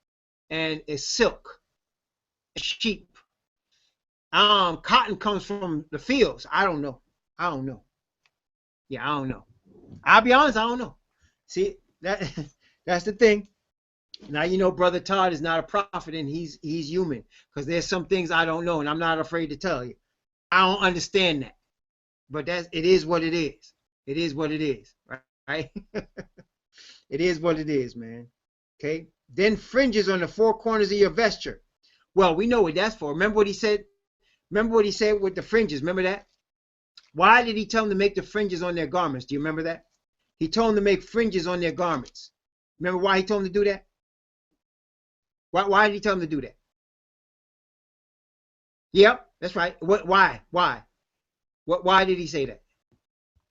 and it's silk, sheep. Cotton comes from the fields. I don't know. Yeah, I don't know. I'll be honest, I don't know. See, That's the thing. Now you know Brother Todd is not a prophet and he's human, because there's some things I don't know and I'm not afraid to tell you. I don't understand that. But it is what it is. It is what it is, right? It is what it is, man. Okay. Then fringes on the four corners of your vesture. Well, we know what that's for. Remember what he said? Remember what he said with the fringes? Remember that? Why did he tell them to make the fringes on their garments? Do you remember that? He told them to make fringes on their garments. Remember why he told them to do that? Why did he tell them to do that? Yep, that's right. Why? Why did he say that?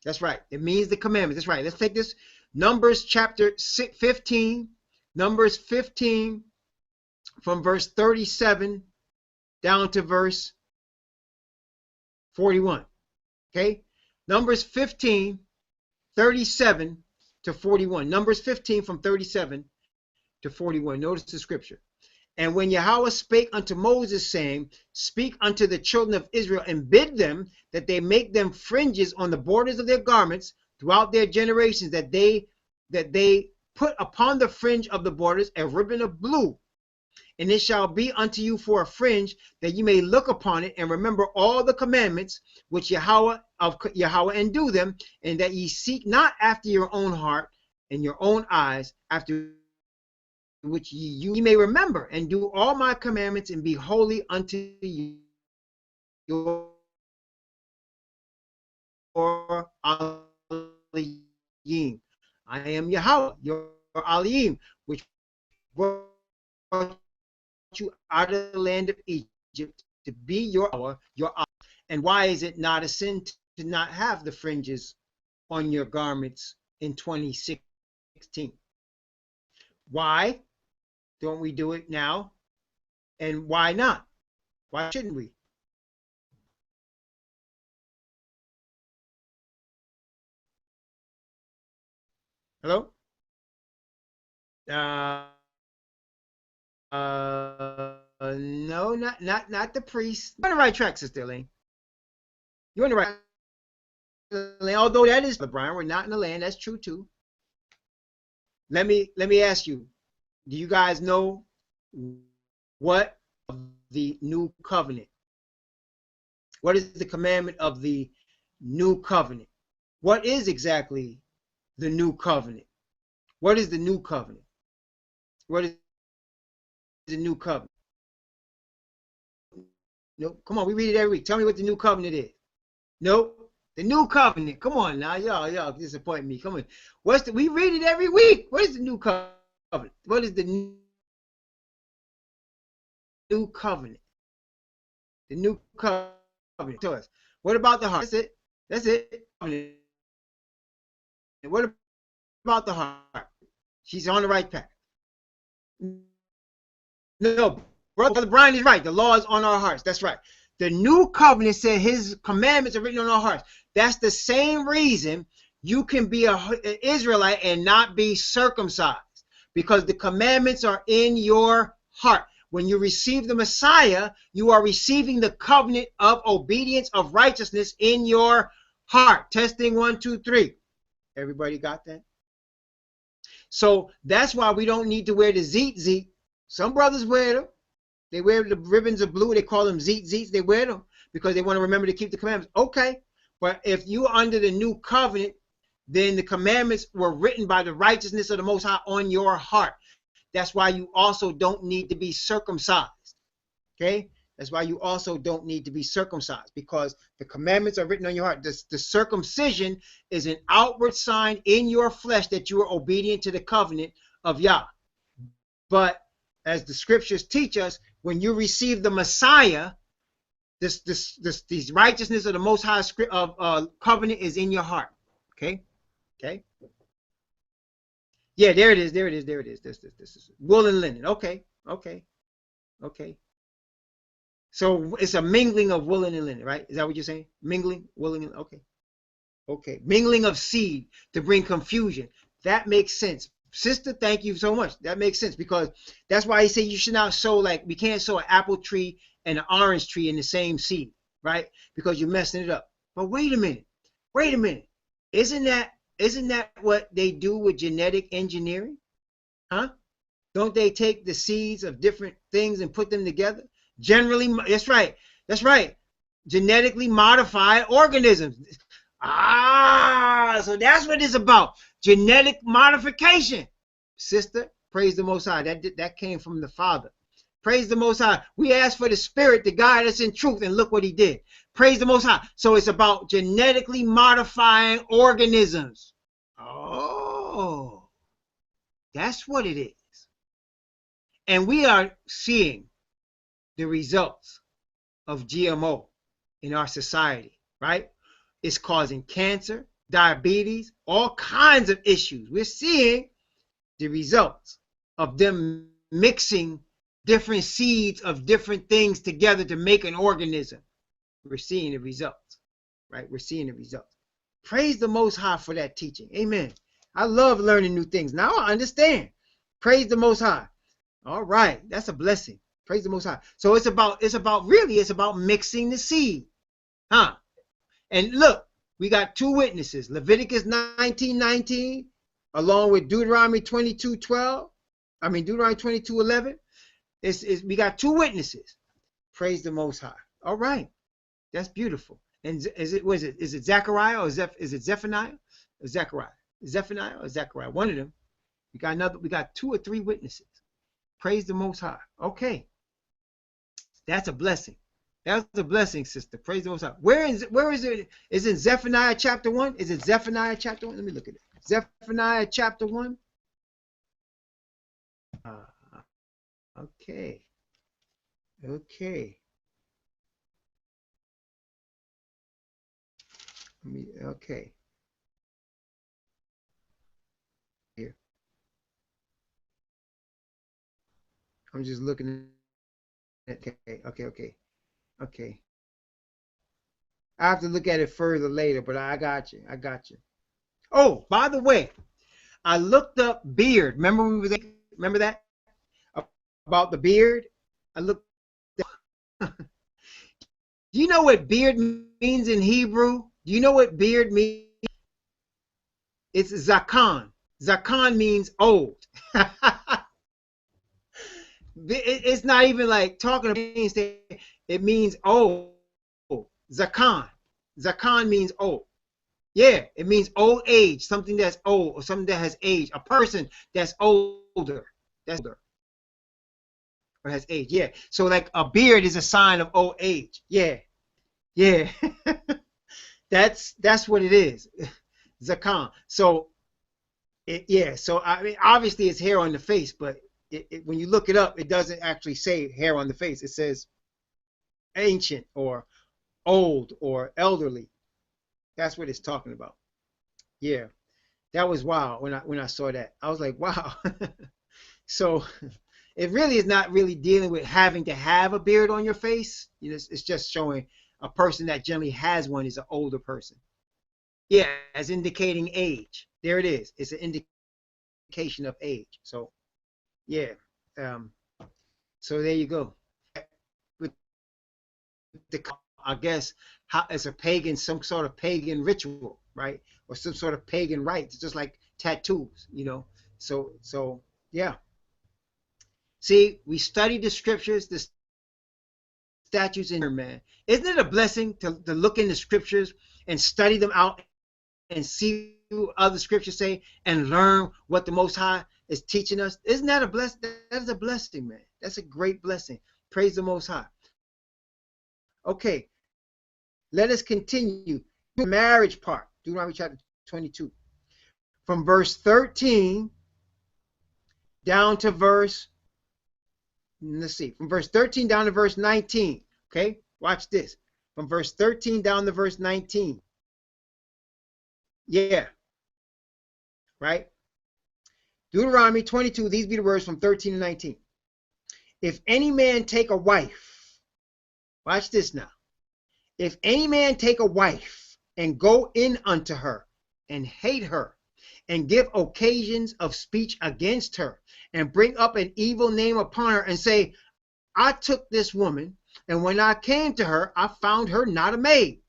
That's right. It means the commandments. That's right. Let's take this. Numbers chapter 15. Numbers 15 from verse 37 down to verse 41. Okay? Numbers 15, 37 to 41. Numbers 15 from 37 to 41. Notice the scripture. And when Yahweh spake unto Moses, saying, speak unto the children of Israel, and bid them that they make them fringes on the borders of their garments throughout their generations, that they put upon the fringe of the borders a ribbon of blue. And it shall be unto you for a fringe, that you may look upon it and remember all the commandments which Yahweh and do them, and that ye seek not after your own heart and your own eyes, after which ye may remember and do all my commandments and be holy unto you. Your Aliyim. I am Yahweh, your Aliyim, which brought you out of the land of Egypt to be your Aliyim. And why is it not a sin to not have the fringes on your garments in 2016? Why don't we do it now? And why not? Why shouldn't we? Hello? No, not the priest. You're on the right track, Sister Elaine. You're on the right lane. Although that is, Brian, we're not in the land. That's true too. Let me ask you, do you guys know what of the new covenant? What is the commandment of the new covenant? What is exactly the new covenant? What is the new covenant? What is the new covenant? Nope. Come on, we read it every week. Tell me what the new covenant is. Nope. The new covenant. Come on now, y'all disappoint me. Come on. We read it every week. What is the new covenant? What is the new covenant? The new covenant to us. What about the heart? That's it. What about the heart? She's on the right path. No, Brother Brian is right. The law is on our hearts. That's right. The new covenant said his commandments are written on our hearts. That's the same reason you can be an Israelite and not be circumcised, because the commandments are in your heart. When you receive the Messiah, you are receiving the covenant of obedience, of righteousness in your heart. Testing 1, 2, 3. Everybody got that? So that's why we don't need to wear the zit. Some brothers wear them. They wear the ribbons of blue. They call them zits. They wear them because they want to remember to keep the commandments. Okay. But if you're under the new covenant, then the commandments were written by the righteousness of the Most High on your heart. That's why you also don't need to be circumcised. Okay? That's why you also don't need to be circumcised, because the commandments are written on your heart. The circumcision is an outward sign in your flesh that you are obedient to the covenant of Yah. But as the scriptures teach us, when you receive the Messiah, this righteousness of the Most High covenant is in your heart. Okay? Okay? Yeah, there it is. This is wool and linen. Okay. So it's a mingling of wool and linen, right? Is that what you're saying? Mingling, wool and linen. Okay. Mingling of seed to bring confusion. That makes sense. Sister, thank you so much. That makes sense, because that's why he said you should not sow, like, we can't sow an apple tree and an orange tree in the same seed, right? Because you're messing it up. But wait a minute. Isn't that what they do with genetic engineering? Huh? Don't they take the seeds of different things and put them together? Generally, that's right. That's right. Genetically modified organisms. So that's what it's about. Genetic modification. Sister, praise the Most High. That came from the Father. Praise the Most High. We asked for the Spirit to guide us in truth, and look what he did. Praise the Most High. So it's about genetically modifying organisms. Oh, that's what it is. And we are seeing the results of GMO in our society, right? It's causing cancer, diabetes, all kinds of issues. We're seeing the results of them mixing different seeds of different things together to make an organism. We're seeing the results, right? We're seeing the results. Praise the Most High for that teaching. Amen. I love learning new things. Now I understand. Praise the Most High. All right. That's a blessing. Praise the Most High. So it's about mixing the seed. Huh? And look, we got two witnesses, Leviticus 19:19, along with Deuteronomy 22:12. Deuteronomy 22:11. We got two witnesses. Praise the Most High. All right. That's beautiful. And is it Zechariah or is it Zephaniah or Zechariah? Zephaniah or Zechariah? One of them. We got two or three witnesses. Praise the Most High. Okay. That's a blessing. That's a blessing, sister. Praise the Most High. Where is it? Is it Zephaniah chapter 1? Is it Zephaniah chapter 1? Let me look at it. Zephaniah chapter 1. Okay. Okay. Okay. Here. I'm just looking at okay. I have to look at it further later, but I got you. Oh, by the way, I looked up beard. Remember that? About the beard? I looked up. Do you know what beard means in Hebrew? Do you know what beard means? It's zakan. Zakan means old. It's not even like talking about it means old. Zakan. Zakan means old. Yeah, it means old age, something that's old or something that has age. A person that's older. That's older. Or has age. Yeah. So like a beard is a sign of old age. Yeah. Yeah. That's what it is. Zakan. So so obviously it's hair on the face, but when you look it up, it doesn't actually say hair on the face. It says ancient or old or elderly. That's what it's talking about. Yeah, that was wild when I saw that. I was like, wow. So it really is not really dealing with having to have a beard on your face. It's just showing a person that generally has one is an older person. Yeah, as indicating age. There it is. It's an indication of age. So yeah. So there you go. With I guess it's a pagan, some sort of pagan ritual, right? Or some sort of pagan rites, just like tattoos, So yeah. See, we study the scriptures, the statutes in here, man. Isn't it a blessing to look in the scriptures and study them out and see what other scriptures say and learn what the Most High is teaching us? Isn't that a blessing? That is a blessing, man. That's a great blessing. Praise the Most High. Okay, let us continue. The marriage part, Deuteronomy chapter 22. From verse 13 down to verse, let's see, from verse 13 down to verse 19. Okay, watch this. From verse 13 down to verse 19. Yeah, right? Deuteronomy 22, these be the words from 13 to 19. If any man take a wife, watch this now. If any man take a wife and go in unto her and hate her and give occasions of speech against her and bring up an evil name upon her and say, I took this woman, and when I came to her, I found her not a maid.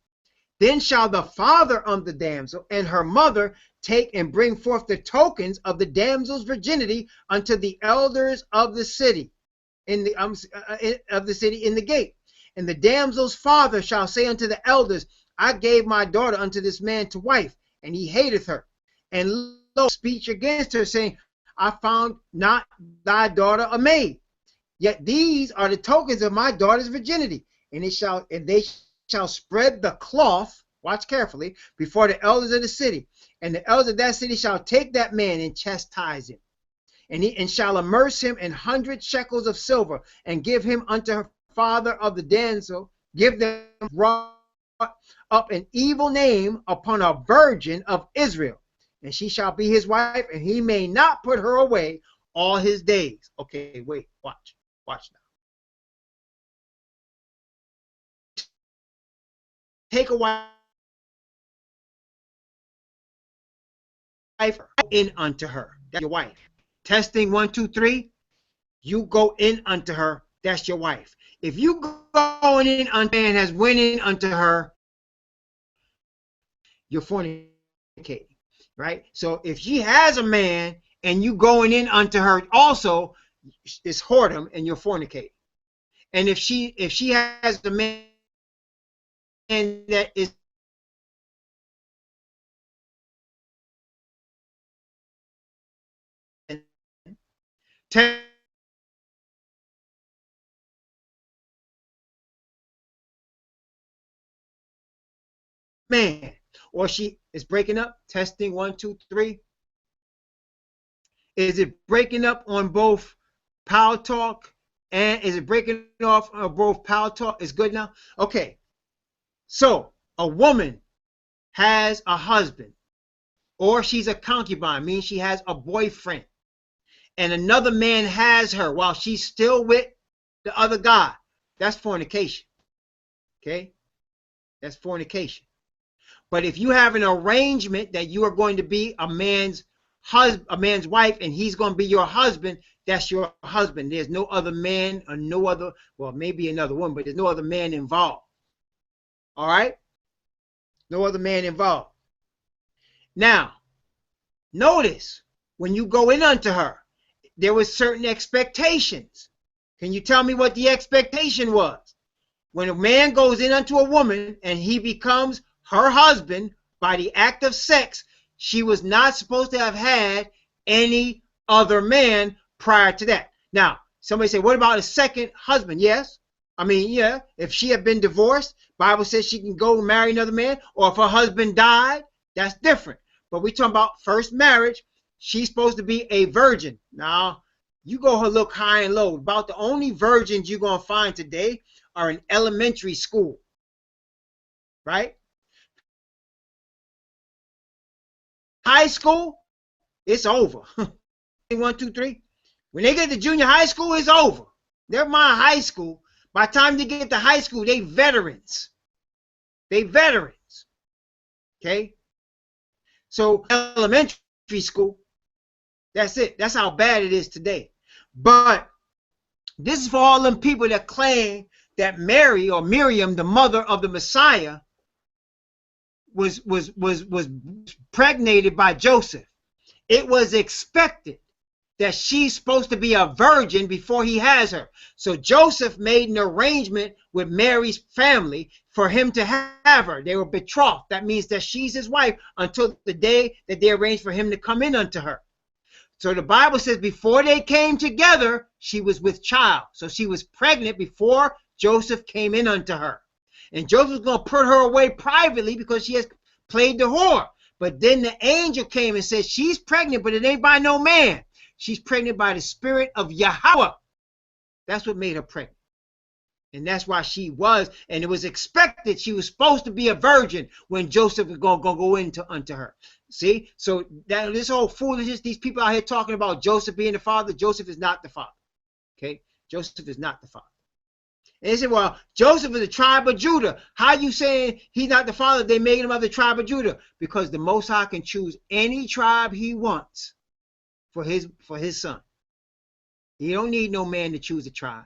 Then shall the father of the damsel and her mother take and bring forth the tokens of the damsel's virginity unto the elders of the city in the in the gate. And the damsel's father shall say unto the elders, I gave my daughter unto this man to wife, and he hateth her. And lo, speech against her, saying, I found not thy daughter a maid. Yet these are the tokens of my daughter's virginity. And they shall spread the cloth, watch carefully, before the elders of the city. And the elders of that city shall take that man and chastise him. And shall immerse him in 100 shekels of silver, and give him unto her father of the damsel, give them brought up an evil name upon a virgin of Israel. And she shall be his wife, and he may not put her away all his days. Okay, wait, watch now. Take a wife in unto her. That's your wife. Testing 1, 2, 3. You go in unto her. That's your wife. If you going in unto man has went in unto her, you're fornicating, right? So if she has a man and you going in unto her also, it's whoredom and you're fornicating. And if she has a man that is man, or she is breaking up. Testing 1, 2, 3. Is it breaking up on both Power Talk, and is it breaking off on both Power Talk? It's good now. Okay, so a woman has a husband, or she's a concubine, means she has a boyfriend, and another man has her while she's still with the other guy. That's fornication. Okay, that's fornication. But if you have an arrangement that you are going to be a man's husband, a man's wife, and he's going to be your husband, that's your husband. There's no other man or no other, well, maybe another woman, but there's no other man involved. All right? No other man involved. Now, notice when you go in unto her, there was certain expectations. Can you tell me what the expectation was? When a man goes in unto a woman and he becomes her husband by the act of sex, she was not supposed to have had any other man prior to that. Now, somebody say, what about a second husband? Yes. I mean, yeah, if she had been divorced, Bible says she can go marry another man, or if her husband died, that's different. But we're talking about first marriage. She's supposed to be a virgin. Now, you go look high and low. About the only virgins you're going to find today are in elementary school, right? High school, it's over. 1, 2, 3. When they get to junior high school, it's over. Never mind high school. By the time they get to high school, they veterans. They veterans. Okay? So elementary school, that's it. That's how bad it is today. But this is for all them people that claim that Mary or Miriam, the mother of the Messiah, was pregnated by Joseph. It was expected that she's supposed to be a virgin before he has her. So Joseph made an arrangement with Mary's family for him to have her. They were betrothed. That means that she's his wife until the day that they arranged for him to come in unto her. So the Bible says before they came together, she was with child. So she was pregnant before Joseph came in unto her. And Joseph was going to put her away privately because she has played the whore. But then the angel came and said, she's pregnant, but it ain't by no man. She's pregnant by the spirit of Yahweh. That's what made her pregnant. And that's why she was, and it was expected she was supposed to be a virgin when Joseph was going to go into unto her. See? So that this whole foolishness, these people out here talking about Joseph being the father, Joseph is not the father. Okay? Joseph is not the father. And they said, well, Joseph is the tribe of Judah. How you saying he's not the father? They made him of the tribe of Judah. Because the Most High can choose any tribe he wants for his son. He don't need no man to choose a tribe.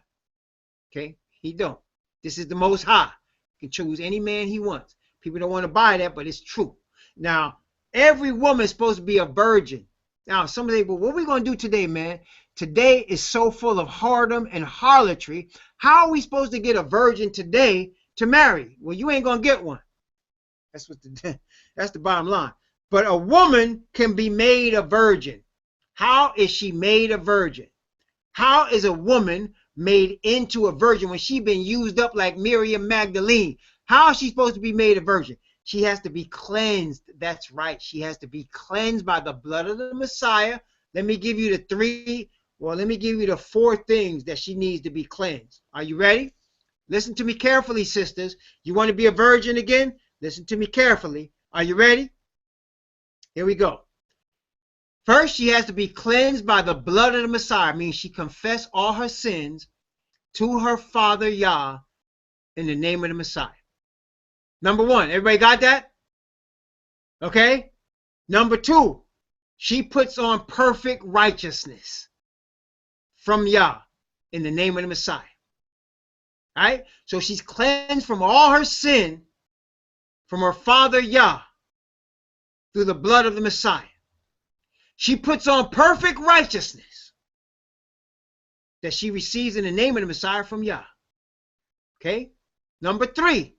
Okay? He don't. This is the Most High. He can choose any man he wants. People don't want to buy that, but it's true. Now, Every woman is supposed to be a virgin. Now, some say, well, what are we going to do today, man? Today is so full of whoredom and harlotry. How are we supposed to get a virgin today to marry? Well, you ain't going to get one. That's that's the bottom line. But a woman can be made a virgin. How is she made a virgin? How is a woman made into a virgin when she's been used up like Miriam Magdalene? How is she supposed to be made a virgin? She has to be cleansed. That's right. She has to be cleansed by the blood of the Messiah. Let me give you the four things that she needs to be cleansed. Are you ready? Listen to me carefully, sisters. You want to be a virgin again? Listen to me carefully. Are you ready? Here we go. First, she has to be cleansed by the blood of the Messiah. Means she confessed all her sins to her Father Yah in the name of the Messiah. Number one, everybody got that? Okay? Number two, she puts on perfect righteousness from Yah in the name of the Messiah. All right? So she's cleansed from all her sin from her Father Yah through the blood of the Messiah. She puts on perfect righteousness that she receives in the name of the Messiah from Yah. Okay? Number three,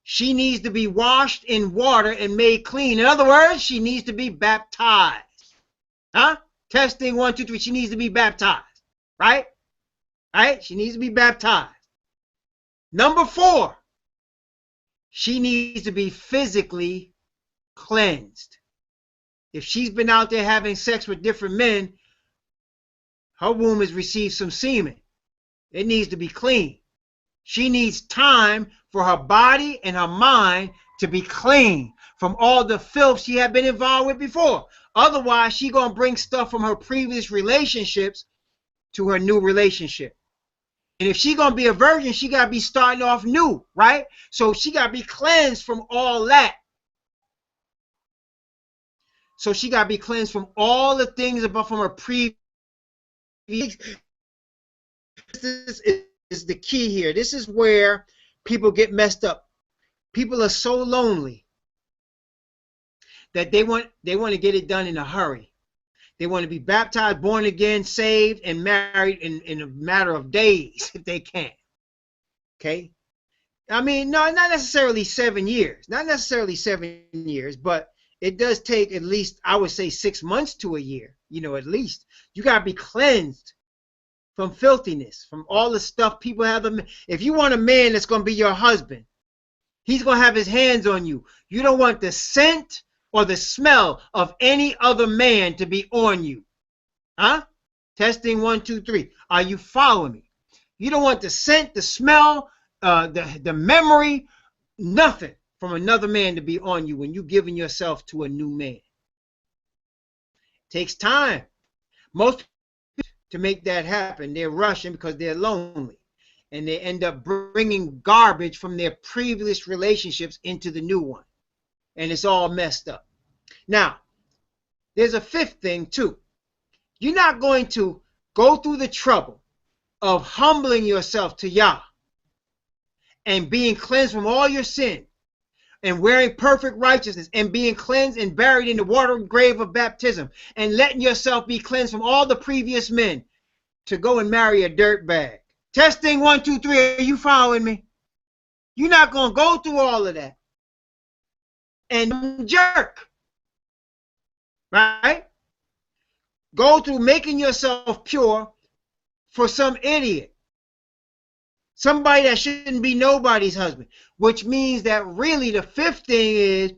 she needs to be washed in water and made clean. In other words, she needs to be baptized. Huh? Testing 1, 2, 3. She needs to be baptized. Right? Right? She needs to be baptized. Number four, she needs to be physically cleansed. If she's been out there having sex with different men, her womb has received some semen. It needs to be clean. She needs time for her body and her mind to be clean from all the filth she had been involved with before. Otherwise, she's going to bring stuff from her previous relationships to her new relationship. And if she's going to be a virgin, she got to be starting off new, right? So she got to be cleansed from all that. So she got to be cleansed from all the things about from her previous. This is the key here. This is where people get messed up. People are so lonely that they want to get it done in a hurry. They want to be baptized, born again, saved, and married in a matter of days if they can. Okay? I mean, no, not necessarily 7 years. Not necessarily 7 years, but it does take at least, I would say, 6 months to a year. You know, at least. You got to be cleansed from filthiness, from all the stuff people have. If you want a man that's going to be your husband, he's going to have his hands on you. You don't want the scent or the smell of any other man to be on you. Huh? Testing 1, 2, 3. Are you following me? You don't want the scent, the smell, the memory, nothing from another man to be on you when you're giving yourself to a new man. It takes time. Most people, to make that happen, they're rushing because they're lonely. And they end up bringing garbage from their previous relationships into the new one. And it's all messed up. Now, there's a fifth thing too. You're not going to go through the trouble of humbling yourself to Yah and being cleansed from all your sin and wearing perfect righteousness and being cleansed and buried in the watery grave of baptism and letting yourself be cleansed from all the previous men to go and marry a dirtbag. Testing 1, 2, 3. Are you following me? You're not going to go through all of that and jerk, right? Go through making yourself pure for some idiot, somebody that shouldn't be nobody's husband, which means that really the fifth thing is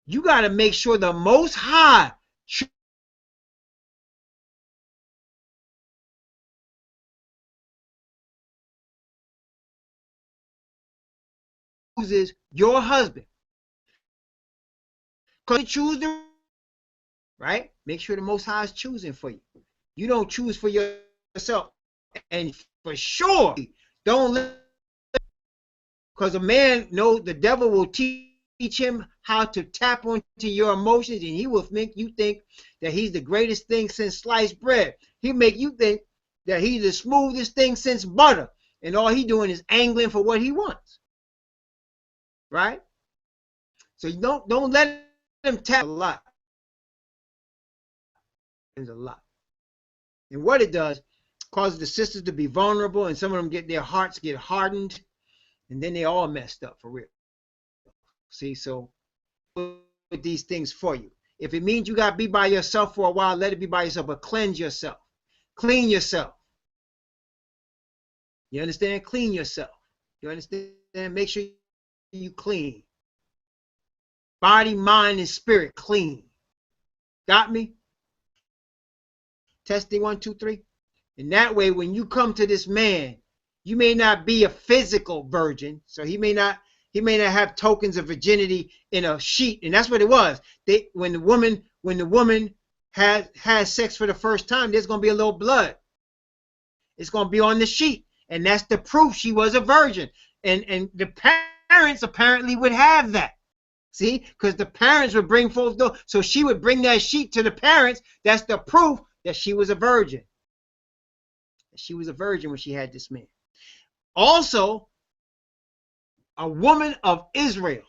you got to make sure the Most High chooses your husband. Because you choose the right? Make sure the Most High is choosing for you. You don't choose for yourself. And for sure, don't let, because a man knows the devil will teach him how to tap onto your emotions, and he will make you think that he's the greatest thing since sliced bread. He'll make you think that he's the smoothest thing since butter, and all he's doing is angling for what he wants. Right? So don't let them tap a lot. There's a lot. And what it does causes the sisters to be vulnerable, and some of them get their hearts get hardened, and then they all messed up for real. See, so with these things for you. If it means you got to be by yourself for a while, let it be by yourself, but cleanse yourself. Clean yourself. You understand? Clean yourself. You understand? Make sure you clean. Body, mind, and spirit clean. Got me? Testing 1, 2, 3. And that way, when you come to this man, you may not be a physical virgin, so he may not have tokens of virginity in a sheet, and that's what it was. When the woman has sex for the first time, there's going to be a little blood. It's going to be on the sheet, and that's the proof she was a virgin. And the parents apparently would have that. See, because the parents would bring forth so she would bring that sheet to the parents. That's the proof that she was a virgin. She was a virgin when she had this man. Also, a woman of Israel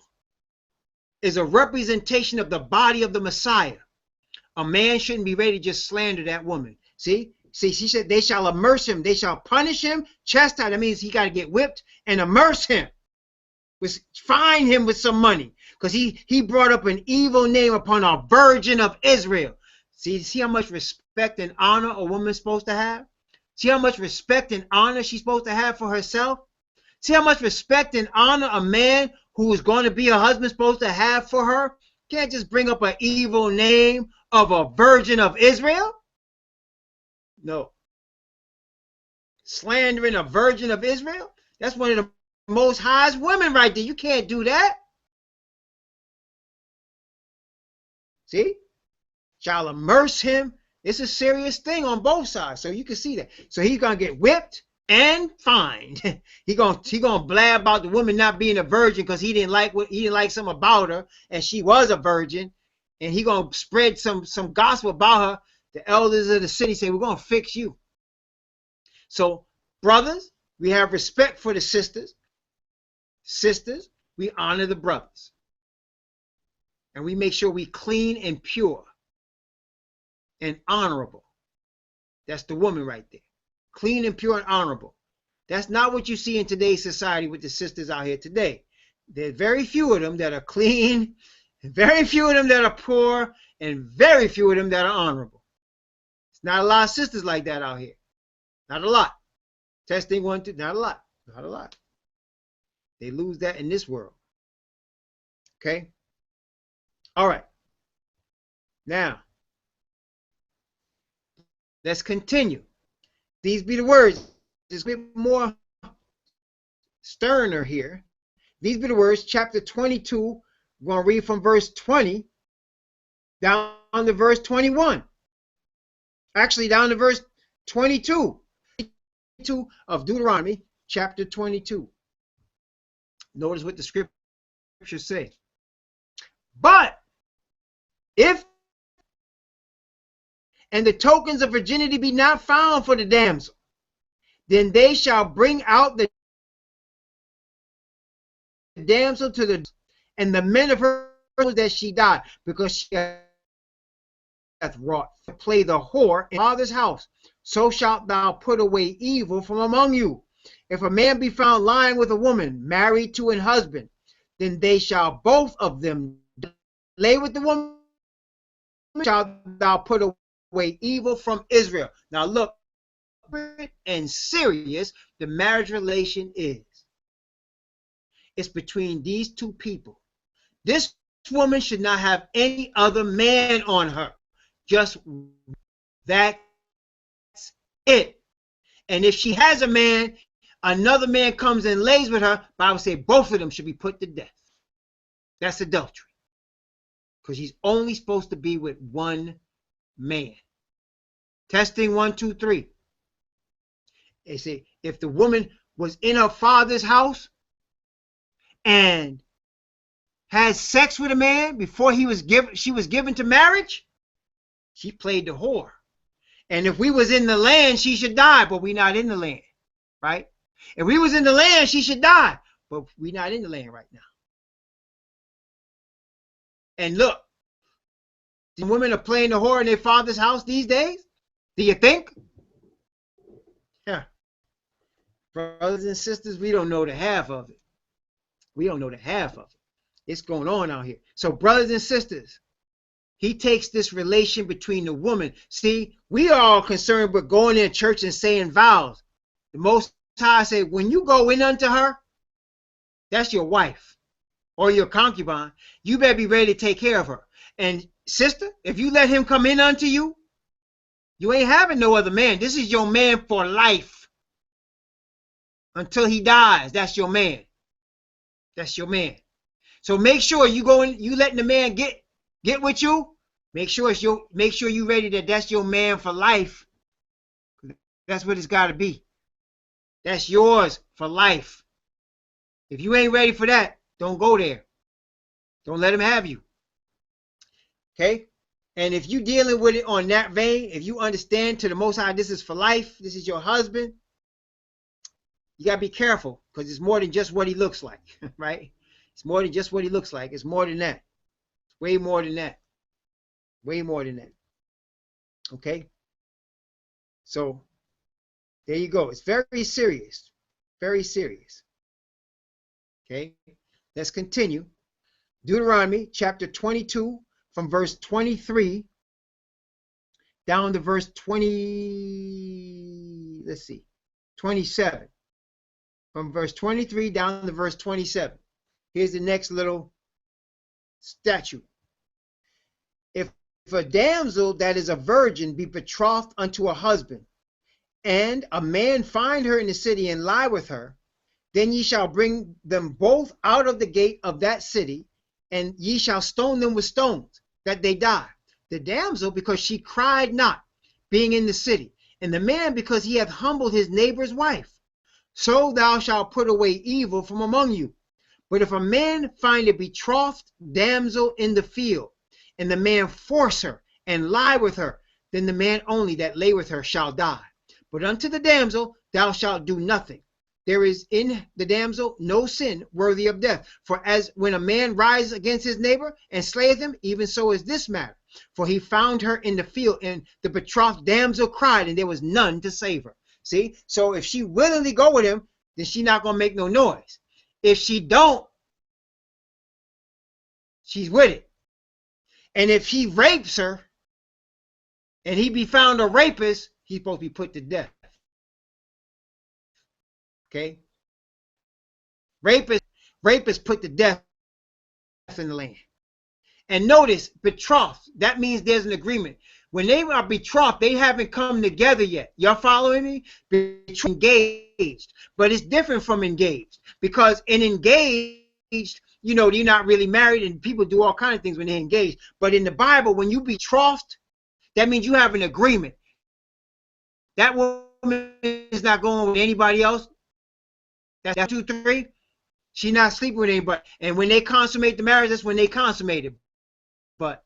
is a representation of the body of the Messiah. A man shouldn't be ready to just slander that woman. See, she said they shall immerse him. They shall punish him, chastise. That means he got to get whipped and immerse him. Fine him with some money, because he brought up an evil name upon a virgin of Israel. See how much respect and honor a woman's supposed to have? See how much respect and honor she's supposed to have for herself? See how much respect and honor a man who is going to be a husband supposed to have for her? Can't just bring up an evil name of a virgin of Israel. No. Slandering a virgin of Israel? That's one of the most highest women right there. You can't do that. See? Shall immerse him. It's a serious thing on both sides. So you can see that. So he's going to get whipped and fined. he gonna blab about the woman not being a virgin because he didn't like something about her, and she was a virgin, and he gonna spread some gospel about her. The elders of the city say, we're gonna fix you. So brothers, we have respect for the sisters. Sisters, we honor the brothers, and we make sure we clean and pure and honorable. That's the woman right there. Clean and pure and honorable. That's not what you see in today's society with the sisters out here today. There's very few of them that are clean, very few of them that are poor, and very few of them that are honorable. It's not a lot of sisters like that out here. Not a lot. Testing 1, 2, not a lot. Not a lot. They lose that in this world. Okay? All right. Now, let's continue. These be the words. Just a bit more sterner here. These be the words, chapter 22. We're going to read from verse 20 down to verse 21. Actually, down to verse 22. Of Deuteronomy, chapter 22. Notice what the scriptures say. But if and the tokens of virginity be not found for the damsel, then they shall bring out the damsel to the, and the men of her that she died, because she hath wrought to play the whore in father's house. So shalt thou put away evil from among you. If a man be found lying with a woman married to an husband, then they shall both of them lay with the woman. Shalt thou put away evil from Israel. Now look, and serious the marriage relation is. It's between these two people. This woman should not have any other man on her. Just that's it. And if she has a man, another man comes and lays with her, Bible say both of them should be put to death. That's adultery. Because she's only supposed to be with one man. Testing 1, 2, 3. They say if the woman was in her father's house and had sex with a man before she was given to marriage, she played the whore. And if we was in the land, she should die, but we not in the land, right? If we was in the land, she should die, but we not in the land right now. And look, The women are playing the whore in their father's house these days? Do you think? Yeah. Brothers and sisters, we don't know the half of it. We don't know the half of it. It's going on out here. So, brothers and sisters, he takes this relation between the woman. See, we are all concerned with going in church and saying vows. The Most High say, when you go in unto her, that's your wife or your concubine. You better be ready to take care of her. And sister, if you let him come in unto you, you ain't having no other man. This is your man for life. Until he dies, that's your man. That's your man. So make sure you go in, you letting the man get with you. Make sure you ready that's your man for life. That's what it's got to be. That's yours for life. If you ain't ready for that, don't go there. Don't let him have you. Okay? And if you dealing with it on that vein, if you understand to the Most High, this is for life, this is your husband, you got to be careful because it's more than just what he looks like, right? It's more than just what he looks like. It's more than that. It's way more than that. Way more than that. Okay? So, there you go. It's very serious. Very serious. Okay? Let's continue. Deuteronomy chapter 22 from verse 23 down to verse 27. From verse 23 down to verse 27. Here's the next little statute. If a damsel that is a virgin be betrothed unto a husband, and a man find her in the city and lie with her, then ye shall bring them both out of the gate of that city, and ye shall stone them with stones, that they die. The damsel, because she cried not, being in the city, and the man, because he hath humbled his neighbor's wife. So thou shalt put away evil from among you. But if a man find a betrothed damsel in the field, and the man force her and lie with her, then the man only that lay with her shall die. But unto the damsel thou shalt do nothing. There is in the damsel no sin worthy of death. For as when a man rises against his neighbor and slayeth him, even so is this matter. For he found her in the field, and the betrothed damsel cried, and there was none to save her. See? So if she willingly go with him, then she not going to make no noise. If she don't, she's with it. And if he rapes her, and he be found a rapist, he's supposed to be put to death. Okay? Rapists put to death in the land. And notice, betrothed, that means there's an agreement. When they are betrothed, they haven't come together yet. Y'all following me? Engaged. But it's different from engaged. Because in engaged, you know, you're not really married, and people do all kinds of things when they're engaged. But in the Bible, when you betrothed, that means you have an agreement. That woman is not going with anybody else. That's 2, 3. She's not sleeping with anybody. And when they consummate the marriage, that's when they consummate it. But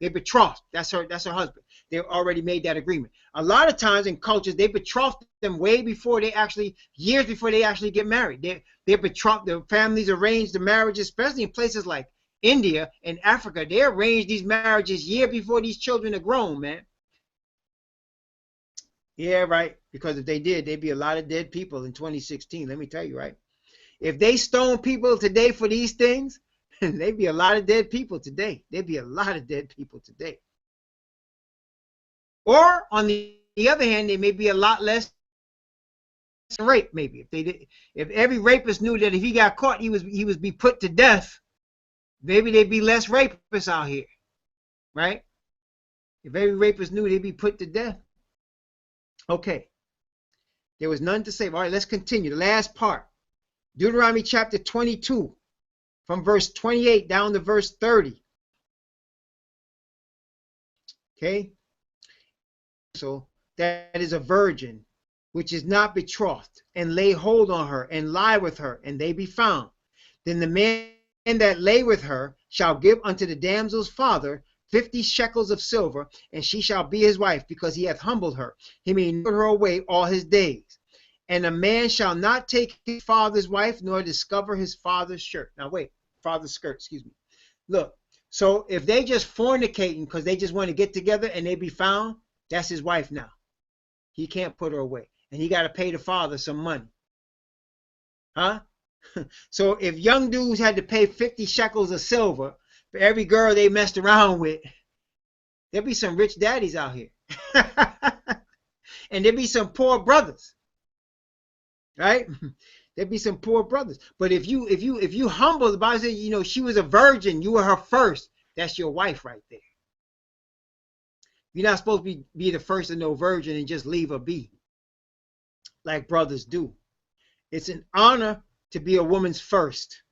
they betrothed. That's her husband. They already made that agreement. A lot of times in cultures, they betrothed them way before they actually, years before they actually get married. They're betrothed. The families arrange the marriages, especially in places like India and Africa. They arrange these marriages year before these children are grown, man. Yeah, right. Because if they did, there'd be a lot of dead people in 2016. Let me tell you, right? If they stone people today for these things, there'd be a lot of dead people today. There'd be a lot of dead people today. Or on the other hand, there may be a lot less rape. Maybe if every rapist knew that if he got caught, he was be put to death. Maybe there'd be less rapists out here, right? If every rapist knew they'd be put to death. Okay. There was none to save. All right, let's continue. The last part. Deuteronomy chapter 22, from verse 28 down to verse 30. Okay. So that is a virgin, which is not betrothed, and lay hold on her, and lie with her, and they be found. Then the man that lay with her shall give unto the damsel's father 50 shekels of silver, and she shall be his wife, because he hath humbled her. He may put her away all his days. And a man shall not take his father's wife, nor discover his father's shirt. Now wait, father's skirt, excuse me. Look, So if they just fornicating because they just want to get together and they be found, that's his wife now. He can't put her away. And he got to pay the father some money. Huh? So if young dudes had to pay 50 shekels of silver for every girl they messed around with, there'd be some rich daddies out here. And there'd be some poor brothers. Right? There'd be some poor brothers. But if you humble, the Bible says, you know, she was a virgin, you were her first. That's your wife right there. You're not supposed to be the first of no virgin and just leave her be, like brothers do. It's an honor to be a woman's first.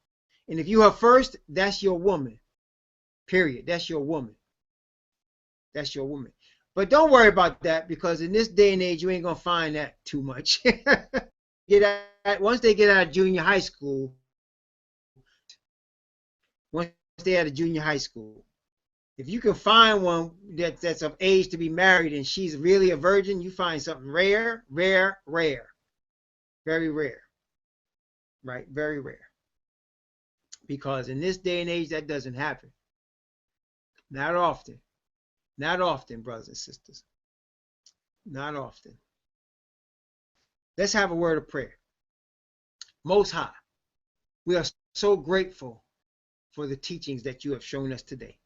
And if you are first, that's your woman. Period. That's your woman. That's your woman. But don't worry about that, because in this day and age, you ain't going to find that too much. Once they get out of junior high school, if you can find one that's of age to be married and she's really a virgin, you find something rare, rare, rare. Very rare. Right? Very rare. Because in this day and age, that doesn't happen. Not often. Not often, brothers and sisters. Not often. Let's have a word of prayer. Most High, we are so grateful for the teachings that you have shown us today.